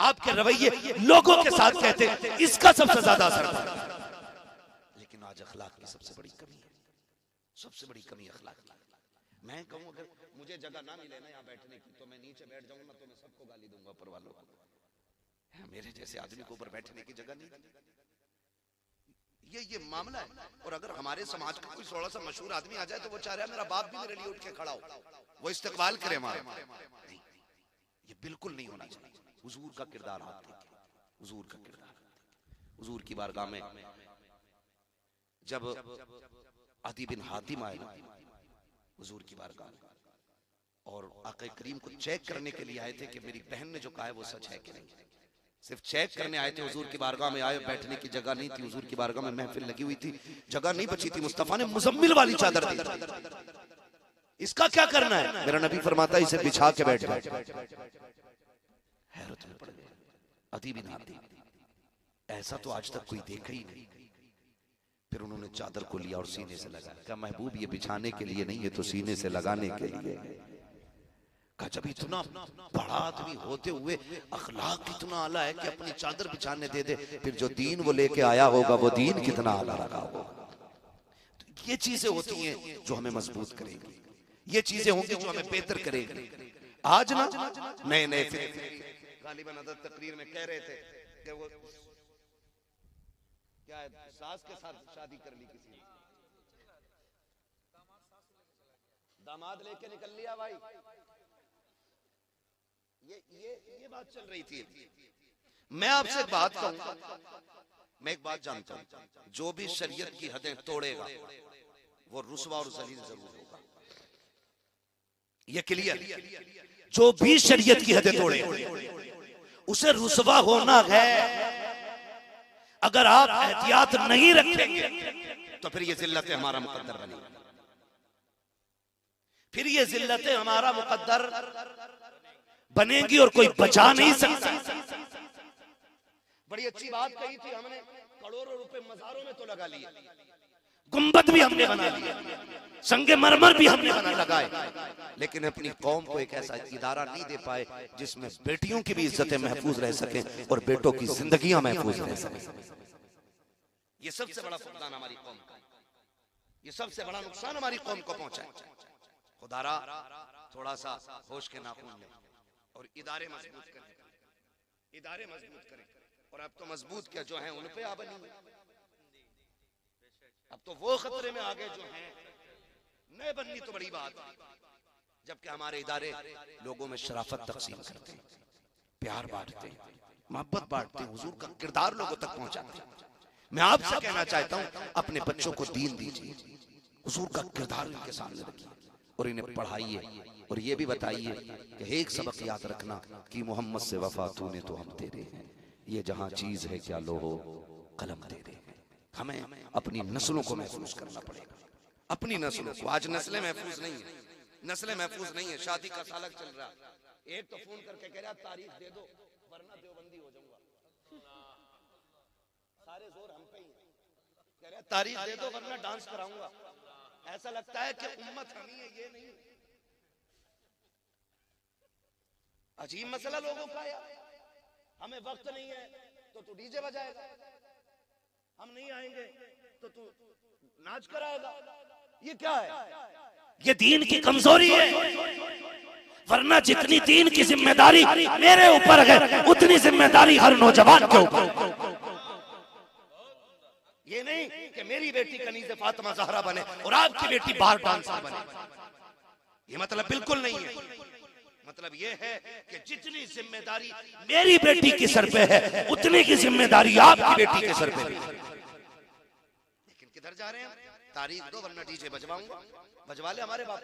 आपके रवैये लोगों के साथ कहते हैं इसका सबसे ज्यादा असर पड़ता है। लेकिन आज अखलाक की सबसे बड़ी कमी है, सबसे बड़ी कमी अखलाक की। मैं कहूं अगर मुझे जगह ना मिले ना यहाँ बैठने की तो मैं नीचे बैठ जाऊंगा तो मैं सबको गाली दूंगा ऊपर वालों को। मेरे जैसे आदमी को ऊपर बैठने की जगह नहीं। ये मामला है। और अगर हमारे समाज का कोई थोड़ा सा मशहूर आदमी आ जाए तो वो चाह रहा है मेरा बाप भी मेरे लिए उठ के खड़ा हो, वो इस्तकबाल करे हमारा। नहीं, ये बिल्कुल नहीं होना चाहिए। हुजूर का किरदार आप देखें, हुजूर का किरदार। हुजूर की बारगाह में जब अदी बिन हातिम आए हुजूर की बारगाह में और आका करीम को चेक करने के लिए आए थे कि मेरी बहन ने जो कहा है वो सच है कि नहीं। सिर्फ चेक करने आए थे। हुजूर की बारगाह में आए, बैठने की जगह नहीं थी। हुजूर की बारगाह में महफिल लगी हुई थी, जगह नहीं बची थी। मुस्तफा ने मुजम्मिल वाली चादर दी, इसका क्या करना है? मेरा नबी फरमाता है इसे बिछा के बैठ जाए। हैरत में पड़ गए। अदी बिन हातिम ऐसा तो आज तक कोई देखा ही नहीं। फिर उन्होंने चादर को लिया और सीने से लगाया। कहा महबूब ये बिछाने के लिए नहीं, ये तो सीने से लगाने के लिए। कहा जब इतना बड़ा आदमी होते हुए अखलाक कितना आला है कि अपनी चादर बिछाने दे दे, फिर जो दीन वो लेके आया होगा वो दीन कितना आला रखा होगा। तो ये चीजें होती हैं जो हमें मजबूत करेंगी, ये चीजें होंगी जो हमें बेहतर करेंगी। आज ना नए नए गालिबन अदद तकरीर में कह रहे थे कि वो क्या है, सास के साथ शादी कर ली किसी ने, दामाद लेके निकल लिया भाई। ये बात चल रही थी। मैं आपसे एक बात कहूं, मैं एक बात जानता हूं, जो भी शरीयत की हदें तोड़ेगा वो रुसवा और जलील जरूर होगा। ये क्लियर। जो भी शरीयत की हदें तोड़ेगा उसे रुसवा होना है। अगर आप एहतियात नहीं रखेंगे तो फिर ये जिल्लतें हमारा मुकद्दर बनेगी, फिर ये जिल्लतें हमारा मुकद्दर बनेगी और कोई बचा नहीं सकता। बड़ी अच्छी बात कही थी हमने, करोड़ों रुपए मज़ारों में तो लगा लिए, गुंबद भी हमने बना लिए, संगे मरमर भी हमने बना लगाए, लेकिन अपनी कौम को एक ऐसा इदारा नहीं दे पाए जिसमें बेटियों की भी इज्जतें महफूज रह सके और बेटों की जिंदगियां महफूज रह सके। ये सबसे बड़ा फुकदान हमारी कौम का, ये सबसे बड़ा नुकसान हमारी कौम को पहुंचा है। खुदारा थोड़ा सा होश के नाखून लें और इदारे मजबूत करें, इदारे मजबूत करें। और अब तो मजबूत क्या, जो हैं उन पे आ बनी, अब तो वो खतरे में आ गए जो हैं, नए बननी तो बड़ी बात है। जबकि हमारे इदारे लोगों में शराफत तकसीम करते हैं, प्यार बांटते हैं, मोहब्बत बांटते हैं, हुजूर का किरदार लोगों तक पहुंचाते हैं। मैं आपसे कहना चाहता हूं अपने बच्चों को दीन दीजिए, हुजूर का किरदार इनके सामने रखिए और इन्हें पढ़ाइए और ये भी बताइए कि एक सबक याद रखना कि मोहम्मद से वफा तूने तो हम तेरे हैं, ये जहां चीज है क्या लोहो कलम तेरे हैं। हमें अपनी नस्लों को महफूज करना पड़ेगा, अपनी नस्लों को। आज नस्लें महफूज नहीं है, नस्लें महफूज नहीं है। शादी का सालक चल रहा, एक तो फोन करके कह रहा तारीख दे दो वरना देवबंदी हो जाऊंगा, सारे जोर हम पे ही कह रहे तारीख दे दो वरना डांस कराऊंगा। ऐसा लगता है कि उम्मत हम ही है, ये नहीं। अजीब मसला लोगों का यार, हमें वक्त नहीं है तो तू डीजे बजाएगा, हम नहीं आएंगे तो तू नाच कराएगा। ये क्या है? ये दीन की कमजोरी है। वरना जितनी दीन की जिम्मेदारी मेरे ऊपर है उतनी जिम्मेदारी हर नौजवान के ऊपर। ये नहीं कि मेरी बेटी कनीज़े फातिमा ज़हरा बने और आपकी बेटी बाहर डांसर बने, ये मतलब बिल्कुल नहीं है। मतलब ये है कि जितनी जिम्मेदारी मेरी बेटी के सर पे है उतनी की जिम्मेदारी आपकी बेटी के सर पे है। लेकिन किधर जा रहे हैं? तारीख दो वरना डीजे बजवाऊंगा। बजवा ले हमारे बाप